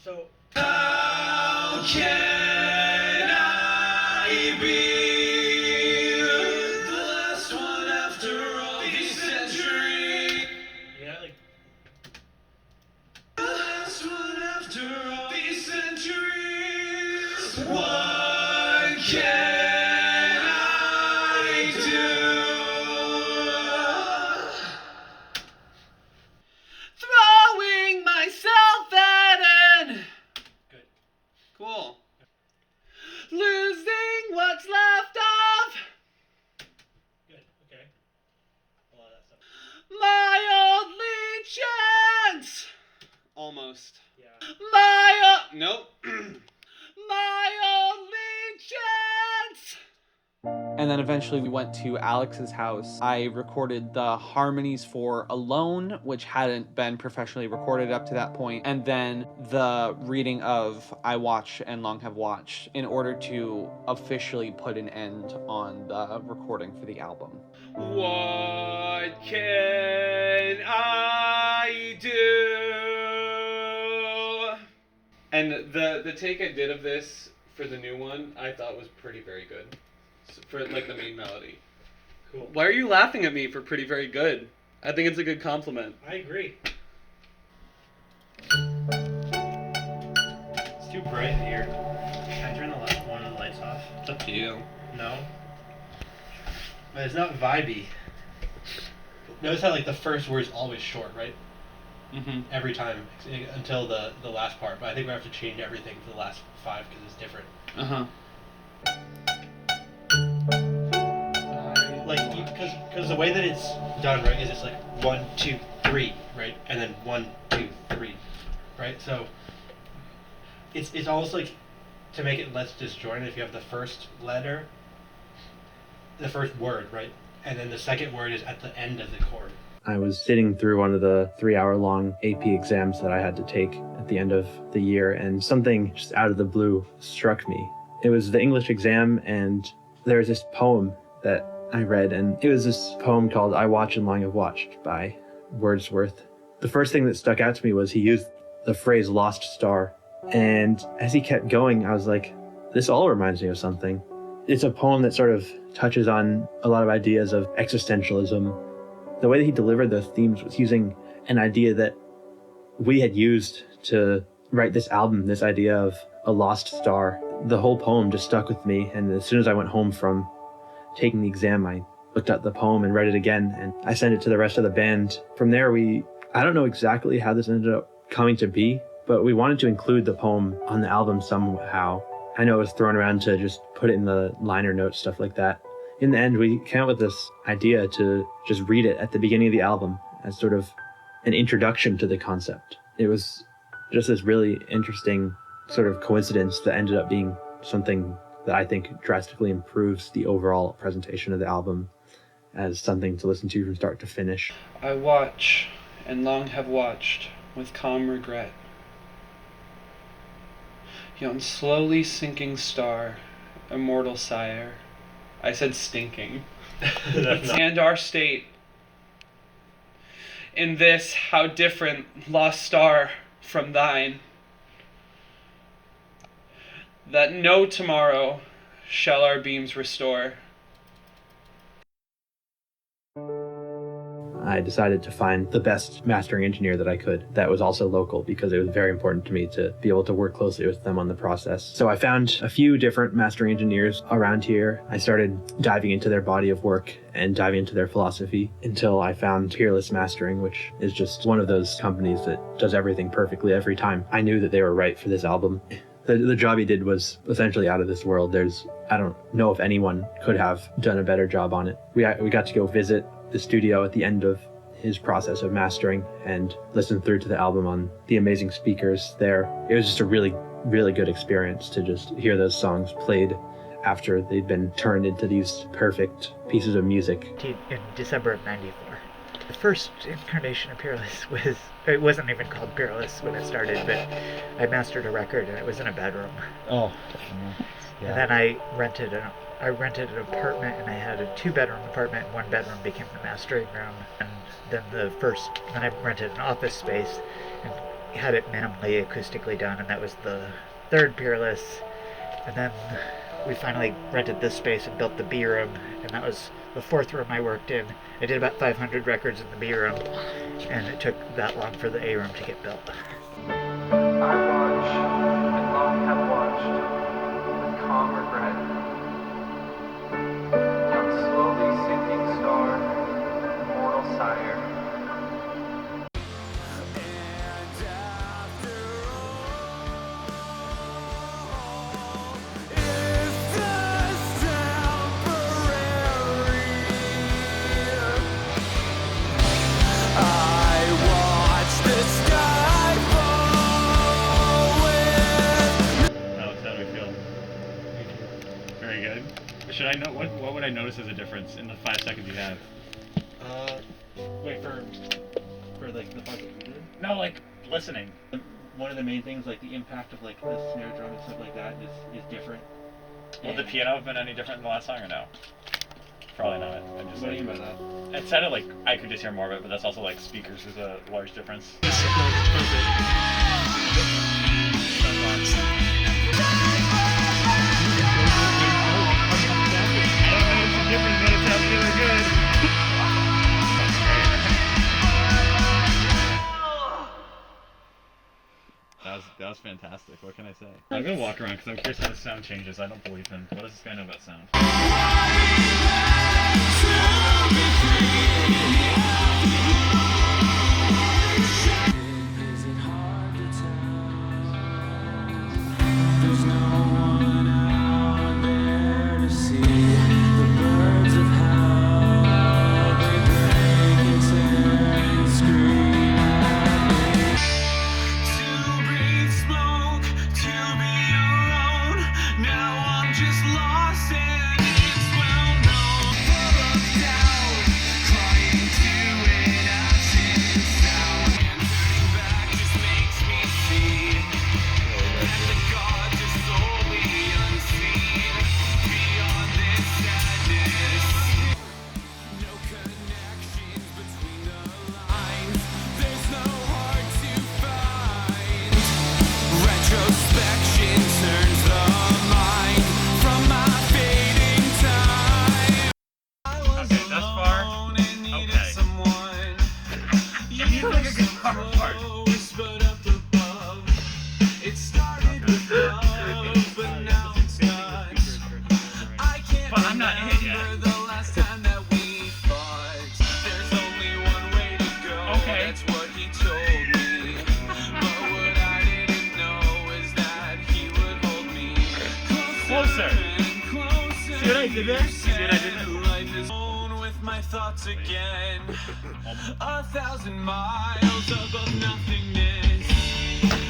so How can I be the last one after all these centuries? yeah, like The last one after all these centuries. What can I do? My allegiance! Almost. Yeah. Nope. My allegiance! And then eventually we went to Alex's house. I recorded the harmonies for Alone, which hadn't been professionally recorded up to that point, and then the reading of I Watch and Long Have Watched in order to officially put an end on the recording for the album. What can I do? And the take I did of this for the new one, I thought was very good. For like the main melody. Cool. Why are you laughing at me for pretty very good? I think it's a good compliment. I agree. It's too bright in here. Can I turn one of the lights off? It's up to you. No. But it's not vibey. Notice how like the first word's always short, right? Mm-hmm. Every time until the last part. But I think we have to change everything for the last 5 because it's different. Uh-huh. Like, because the way that it's done, right, is it's like 1, 2, 3, right, and then 1, 2, 3, right. So it's almost like to make it less disjointed. If you have the first letter, the first word, right, and then the second word is at the end of the chord. I was sitting through one of the 3-hour-long AP exams that I had to take at the end of the year, and something just out of the blue struck me. It was the English exam, and there was this poem that I read, and it was this poem called I Watch and Long Have Watched by Wordsworth. The first thing that stuck out to me was he used the phrase lost star. And as he kept going, I was like, this all reminds me of something. It's a poem that sort of touches on a lot of ideas of existentialism. The way that he delivered those themes was using an idea that we had used to write this album, this idea of a lost star. The whole poem just stuck with me, and as soon as I went home from taking the exam, I looked at the poem and read it again, and I sent it to the rest of the band. From there, I don't know exactly how this ended up coming to be, but we wanted to include the poem on the album somehow. I know it was thrown around to just put it in the liner notes, stuff like that. In the end, we came up with this idea to just read it at the beginning of the album as sort of an introduction to the concept. It was just this really interesting sort of coincidence that ended up being something that I think drastically improves the overall presentation of the album as something to listen to from start to finish. I watch and long have watched with calm regret. Yon slowly sinking star, immortal sire. I said stinking. And our state. In this, how different, lost star, from thine. That no tomorrow shall our beams restore. I decided to find the best mastering engineer that I could that was also local, because it was very important to me to be able to work closely with them on the process. So I found a few different mastering engineers around here. I started diving into their body of work and diving into their philosophy until I found Peerless Mastering, which is just one of those companies that does everything perfectly every time. I knew that they were right for this album. The job he did was essentially out of this world. I don't know if anyone could have done a better job on it. We got to go visit the studio at the end of his process of mastering and listen through to the album on the amazing speakers there. It was just a really, really good experience to just hear those songs played after they'd been turned into these perfect pieces of music. In December of '94. The first incarnation of Peerless it wasn't even called Peerless when it started, but I mastered a record and it was in a bedroom. Oh. Yeah. And then I rented an apartment, and I had a 2-bedroom apartment, and 1 bedroom became the mastering room. And then I rented an office space and had it minimally acoustically done, and that was the 3rd Peerless. And then we finally rented this space and built the B room, and that was the 4th room I worked in. I did about 500 records in the B room, and it took that long for the A room to get built. I watch and long have watched with calm regret. Young slowly sinking star, immortal sire. I know what would I notice as a difference in the 5 seconds you have? Wait for like the part that you did? No, like listening. One of the main things, like the impact of like the snare drum and stuff like that is different. Will the piano have been any different than the last song or no? Probably not. I'm just What do you like, mean by that? it sounded like I could just hear more of it, but that's also like speakers is a large difference. That was fantastic. What can I say? I'm gonna walk around because I'm curious how the sound changes. I don't believe him. What does this guy know about sound? There's no one out there to see the birds of hell. They break and tear and scream at me. To breathe smoke, to be alone. Now I'm just lost and it's well known. Full of doubt, crying to inaction sound. And turning back just makes me see that the gods are solely unseen beyond this sadness. No connections between the lines. There's no heart to find. Retrospection turns the mind from my fading time. I was Okay, thus far, alone and needed okay. someone. You need like a guitar part. Close, but up above. It started with love, but now it's done. I can't But I'm not in it yet. remember the last time that we fought. There's only one way to go. Okay. That's what he told me. But what I didn't know is that he would hold me Closer. and closer. See what I did there? See what I did there? Life is on with my thoughts again. 1,000 miles above nothingness.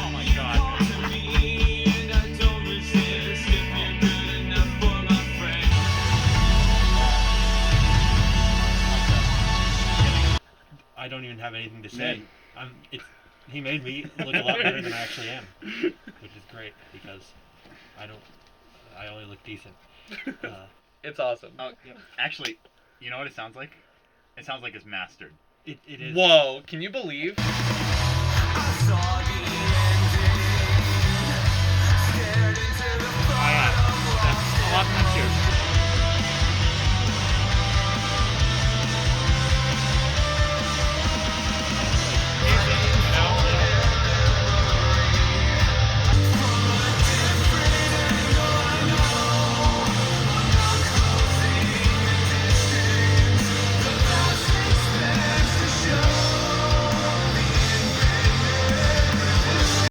Oh my god. To me, and I don't resist if you're good enough for my friend. I don't even have anything to say. He made me look a lot better than I actually am, which is great because I only look decent. It's awesome. Oh, actually, you know what it sounds like? It sounds like it's mastered. It is. Whoa, can you believe? I saw the ending, stared into the fire. That's a lot fancier.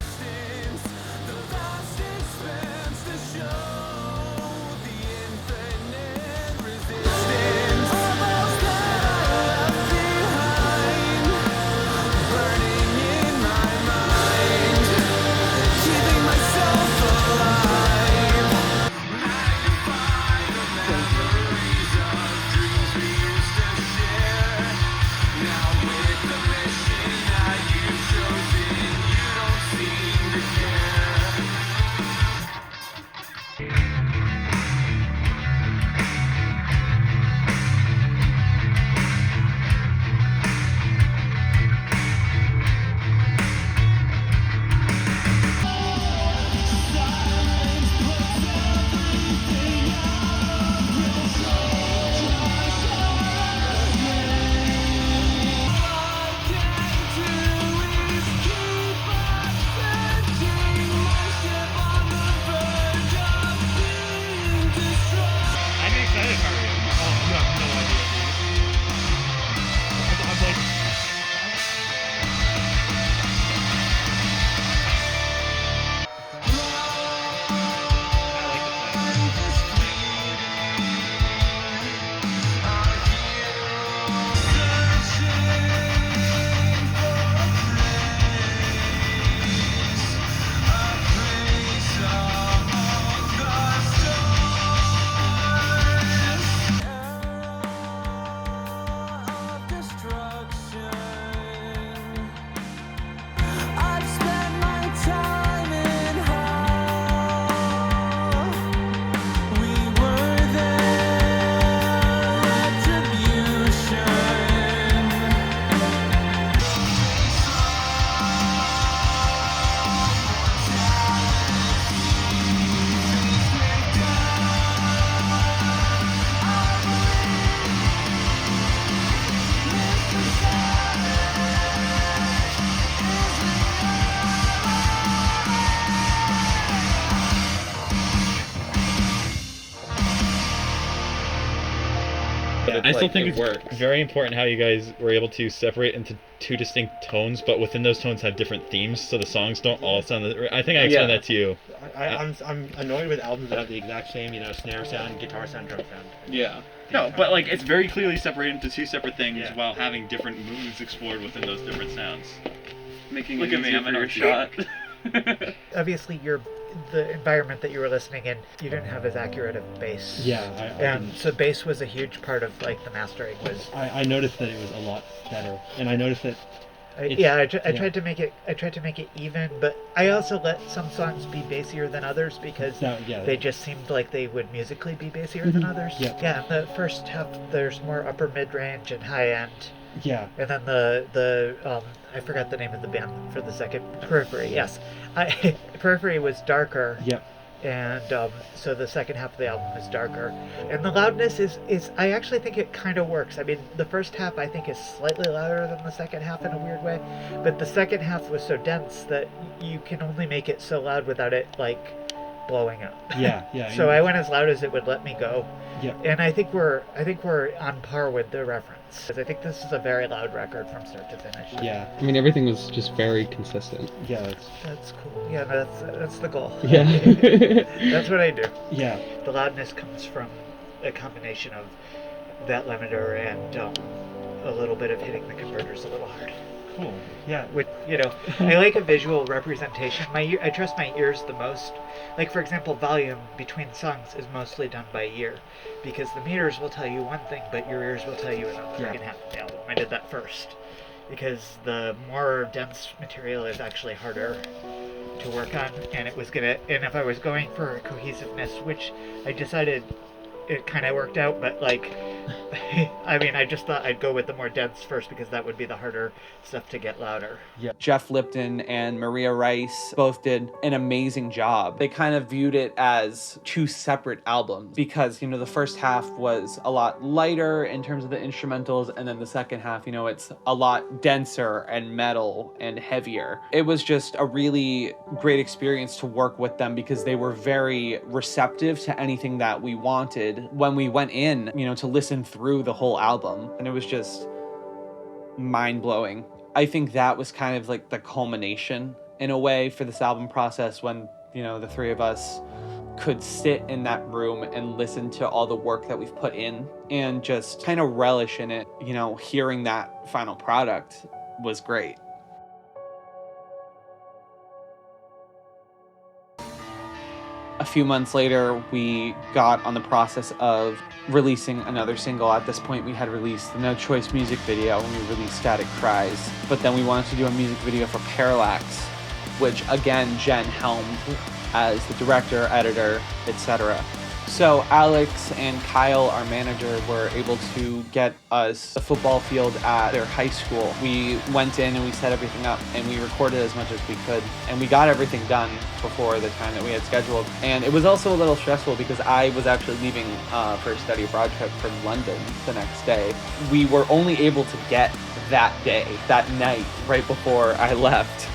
The vast expanse to show the infinite. I still like, think it it's works. very important how you guys were able to separate into two distinct tones, but within those tones have different themes, so the songs don't all sound. I think I explained that to you. I'm annoyed with albums that have the exact same, snare sound, guitar sound, drum sound. Yeah. No, but like it's very clearly separated into two separate things while having different moods explored within those different sounds. Making Look it at me, easier I'm for an your art shot. Obviously, the environment that you were listening in, you didn't have as accurate of bass. Yeah, so bass was a huge part of like the mastering. I noticed that it was a lot better, and I noticed that. I tried to make it even, but I also let some songs be bassier than others because they just seemed like they would musically be bassier than others. Yeah, in the first half there's more upper mid range and high end. Yeah. And then the I forgot the name of the band for the second. Periphery, yes. Periphery was darker. Yep. And so the second half of the album is darker. And the loudness is I actually think it kind of works. I mean, the first half I think is slightly louder than the second half in a weird way. But the second half was so dense that you can only make it so loud without it, like, blowing up. Yeah. So I went as loud as it would let me go. Yeah. And I think we're on par with the reference. Because I think this is a very loud record from start to finish. Yeah. I mean, everything was just very consistent. Yeah. That's cool. Yeah, that's the goal. Yeah. That's what I do. Yeah. The loudness comes from a combination of that limiter and a little bit of hitting the converters a little hard. Cool. Yeah. Which, I like a visual representation. I trust my ears the most. Like, for example, volume between songs is mostly done by ear, because the meters will tell you one thing, but your ears will tell you another. Second half of the album, I did that first, because the more dense material is actually harder to work on, and if I was going for cohesiveness, which I decided it kind of worked out, but like, I mean, I just thought I'd go with the more dense first because that would be the harder stuff to get louder. Yeah. Jeff Lipton and Maria Rice both did an amazing job. They kind of viewed it as two separate albums because, the first half was a lot lighter in terms of the instrumentals, and then the second half, it's a lot denser and metal and heavier. It was just a really great experience to work with them because they were very receptive to anything that we wanted when we went in, to listen through the whole album, and it was just mind-blowing. I think that was kind of like the culmination in a way for this album process when, the three of us could sit in that room and listen to all the work that we've put in and just kind of relish in it. Hearing that final product was great. A few months later, we got on the process of releasing another single. At this point, we had released the No Choice music video and we released Static Cries. But then we wanted to do a music video for Parallax, which again, Jen helmed as the director, editor, etc. So Alex and Kyle, our manager, were able to get us a football field at their high school. We went in and we set everything up and we recorded as much as we could. And we got everything done before the time that we had scheduled. And it was also a little stressful because I was actually leaving for a study abroad trip from London the next day. We were only able to get that day, that night, right before I left.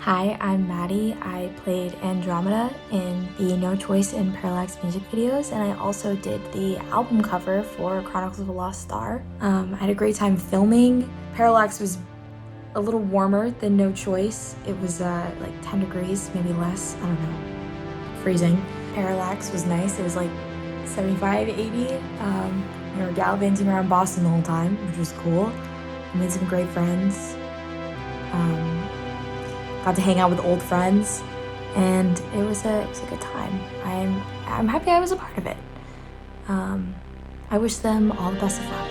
Hi, I'm Maddie. I played Andromeda in the No Choice and Parallax music videos, and I also did the album cover for Chronicles of a Lost Star. I had a great time filming. Parallax was a little warmer than No Choice. It was like 10 degrees, maybe less, I don't know, freezing. Parallax was nice. It was like 75, 80. We were gallivanting around Boston the whole time, which was cool. I made some great friends. Got to hang out with old friends, and it was a good time. I'm happy I was a part of it. I wish them all the best of luck.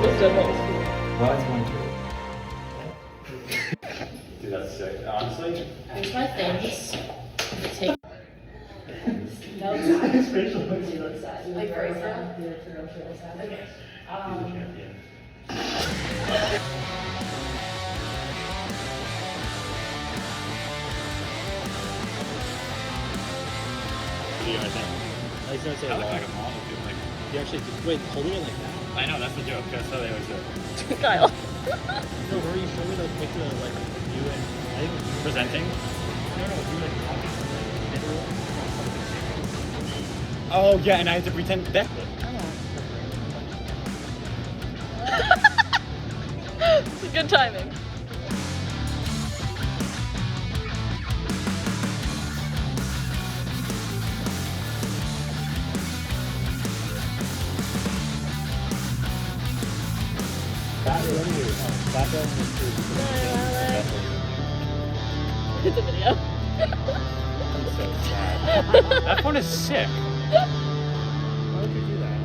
Why is one Dude, that's sick. Honestly. Here's my things. Take. Like right now? Okay. I think. I was gonna say, I look like a model, dude. Like, you actually wait, holding it like that? I know, that's the joke. That's how they always do it. Kyle. No, where you showed me the picture of like you and I think it was you. Presenting? No, you like talking something. Oh, yeah, and I had to pretend that. It's good timing. It's a video. I'm so sad. That phone is sick. Why would you do that?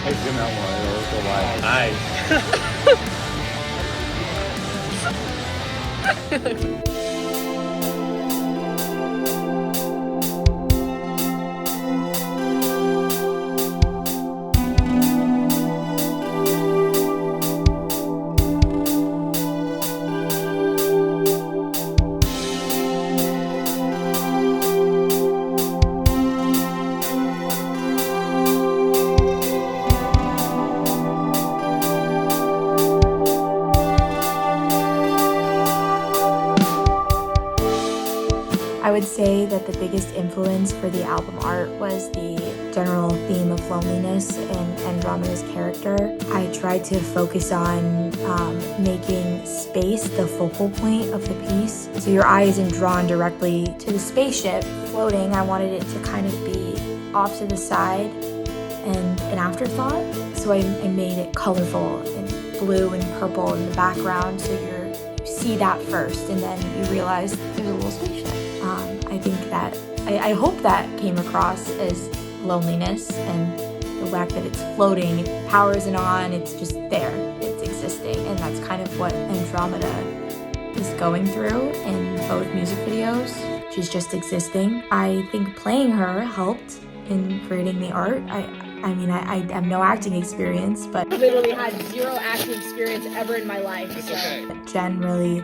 Hey, zoom out more. It'll go wide. Eyes. I would say that the biggest influence for the album art was the general theme of loneliness and Andromeda's character. I tried to focus on making space the focal point of the piece. So your eye isn't drawn directly to the spaceship floating. I wanted it to kind of be off to the side and an afterthought. So I made it colorful and blue and purple in the background, so you see that first and then you realize there's a little spaceship. I think that, I hope that came across as loneliness and the fact that it's floating, power isn't on, it's just there, it's existing, and that's kind of what Andromeda is going through in both music videos. She's just existing. I think playing her helped in creating the art. I mean, I have no acting experience, but I literally had zero acting experience ever in my life. It's okay. Jen really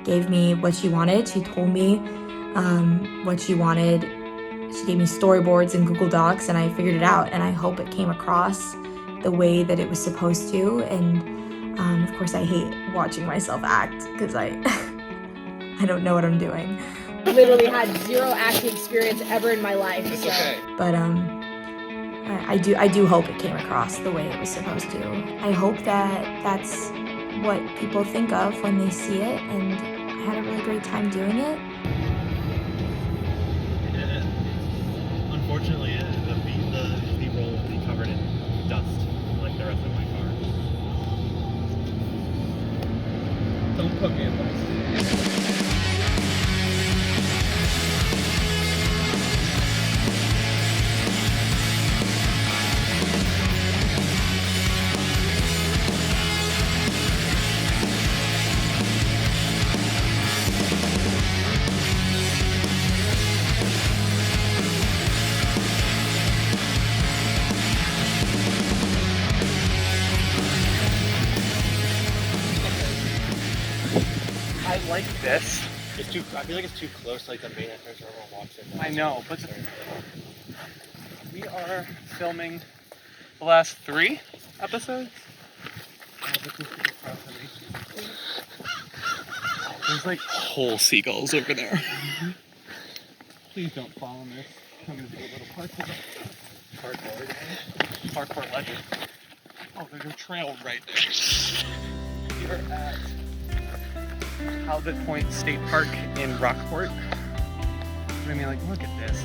gave me what she wanted. She told me what she wanted. She gave me storyboards and Google Docs, and I figured it out, and I hope it came across the way that it was supposed to. And of course, I hate watching myself act because I don't know what I'm doing. I literally had zero acting experience ever in my life. It's okay. But I do hope it came across the way it was supposed to. I hope that that's what people think of when they see it, and I had a really great time doing it. Unfortunately, the B-roll will be covered in dust, like the rest of my car. Don't put me in those. I like this. It's too. I feel like it's too close. Like the main entrance where everyone walks in. I know, but we are filming the last 3 episodes. There's like whole seagulls over there. Please don't fall on this. I'm gonna do a little parkour legend. Oh, there's a trail right there. We're at Halibut Point State Park in Rockport. I mean, like, look at this.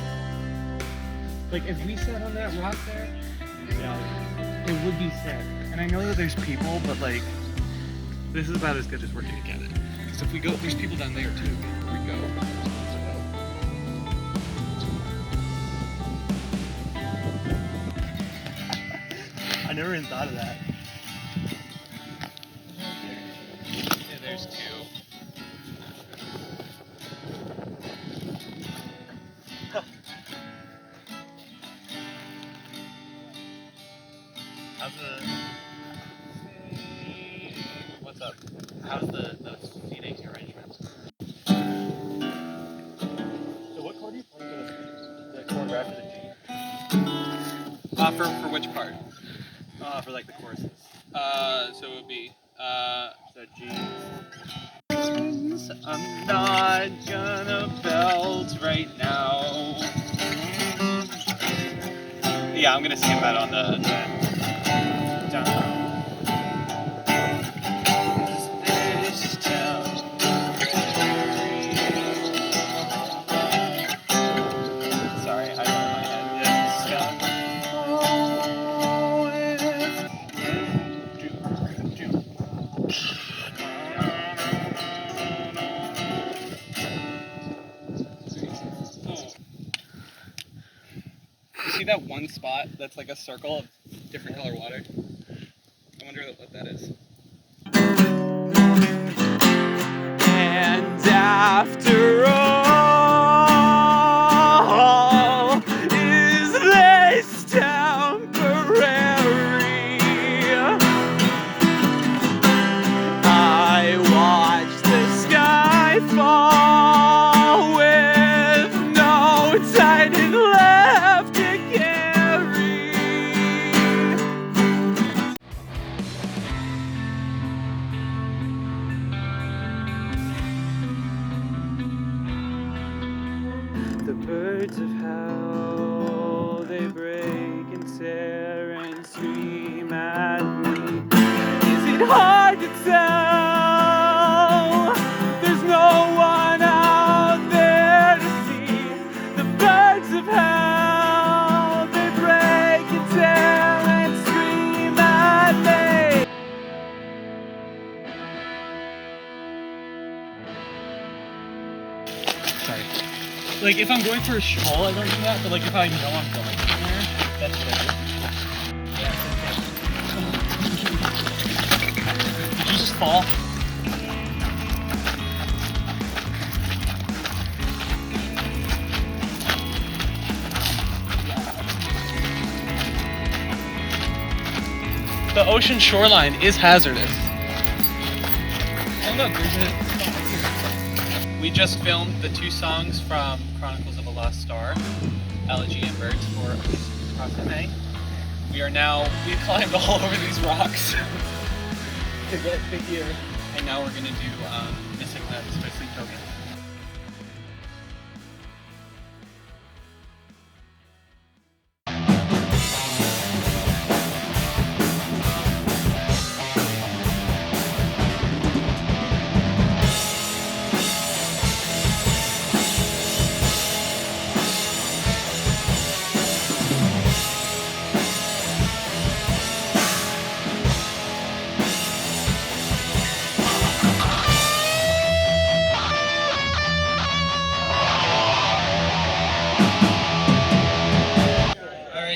Like, if we sat on that rock there, it would be sick. And I know that there's people, but like, this is about as good as we're gonna get it. Because if we go, there's people down there too. If we go. never even thought of that. Yeah, there's two. How's what's up? How's the seating arrangements? So what chord do you play for the chord right after the G? For which part? For like the choruses. So it would be, So G. I'm not gonna belt right now. Yeah, I'm gonna skip that on the down. This town. Sorry, I don't know my head. This town. You see that one spot that's like a circle of different color water? I wonder what that is. And after all, is this temporary? I watch the sky fall with no titan left to carry. The birds of hell, they break and tear and scream at me. Is it hard to tell? There's no one out there to see. The birds of hell, they break and tear and scream at me. Sorry. Like, if I'm going for a stroll, I don't do that, but like, if I know I'm going somewhere, that's what I do. Did you just fall? The ocean shoreline is hazardous. Oh look, there's a spot here. We just filmed the 2 songs from Chronicles of a Lost Star, Elegy and Birds for Across the May. We climbed all over these rocks to get to here. And now we're gonna do Missing the Spicy Token.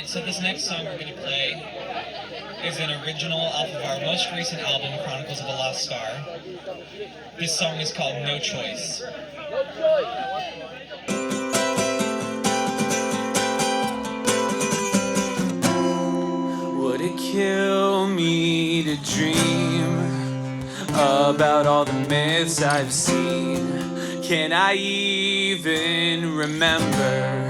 So this next song we're going to play is an original off of our most recent album, Chronicles of a Lost Star. This song is called No Choice. Would it kill me to dream about all the myths I've seen? Can I even remember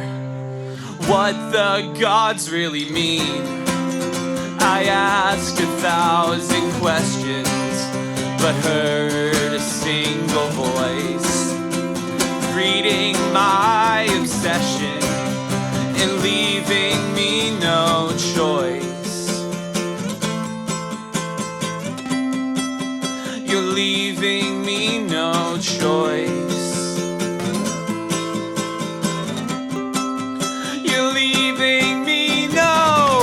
what the gods really mean? I asked 1,000 questions, but heard a single voice, reading my obsession and leaving me no choice. You're leaving me no choice.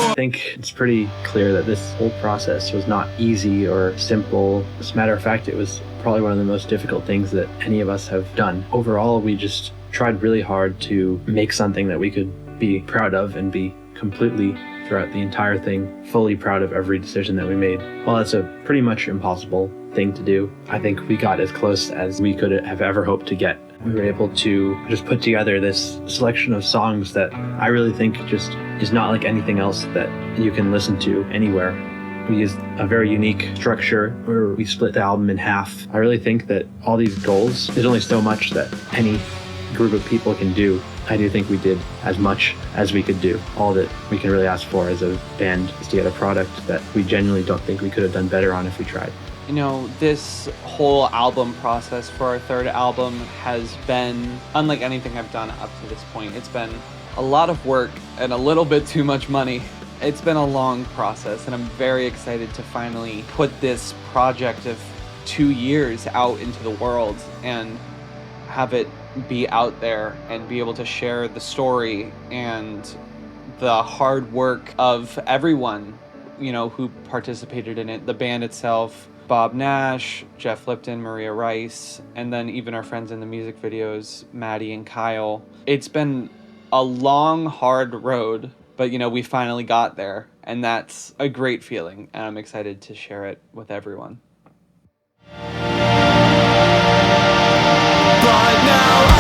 I think it's pretty clear that this whole process was not easy or simple. As a matter of fact, it was probably one of the most difficult things that any of us have done. Overall, we just tried really hard to make something that we could be proud of and be completely throughout the entire thing, fully proud of every decision that we made. While it's a pretty much impossible thing to do, I think we got as close as we could have ever hoped to get. We were able to just put together this selection of songs that I really think just is not like anything else that you can listen to anywhere. We used a very unique structure where we split the album in half. I really think that all these goals, there's only so much that any group of people can do. I do think we did as much as we could do. All that we can really ask for as a band is to get a product that we genuinely don't think we could have done better on if we tried. You know, this whole album process for our third album has been unlike anything I've done up to this point. It's been a lot of work and a little bit too much money. It's been a long process, and I'm very excited to finally put this project of 2 years out into the world and have it be out there and be able to share the story and the hard work of everyone, you know, who participated in it. The band itself, Bob Nash, Jeff Lipton, Maria Rice, and then even our friends in the music videos, Maddie and Kyle. It's been a long, hard road, but you know, we finally got there, and that's a great feeling, and I'm excited to share it with everyone. But now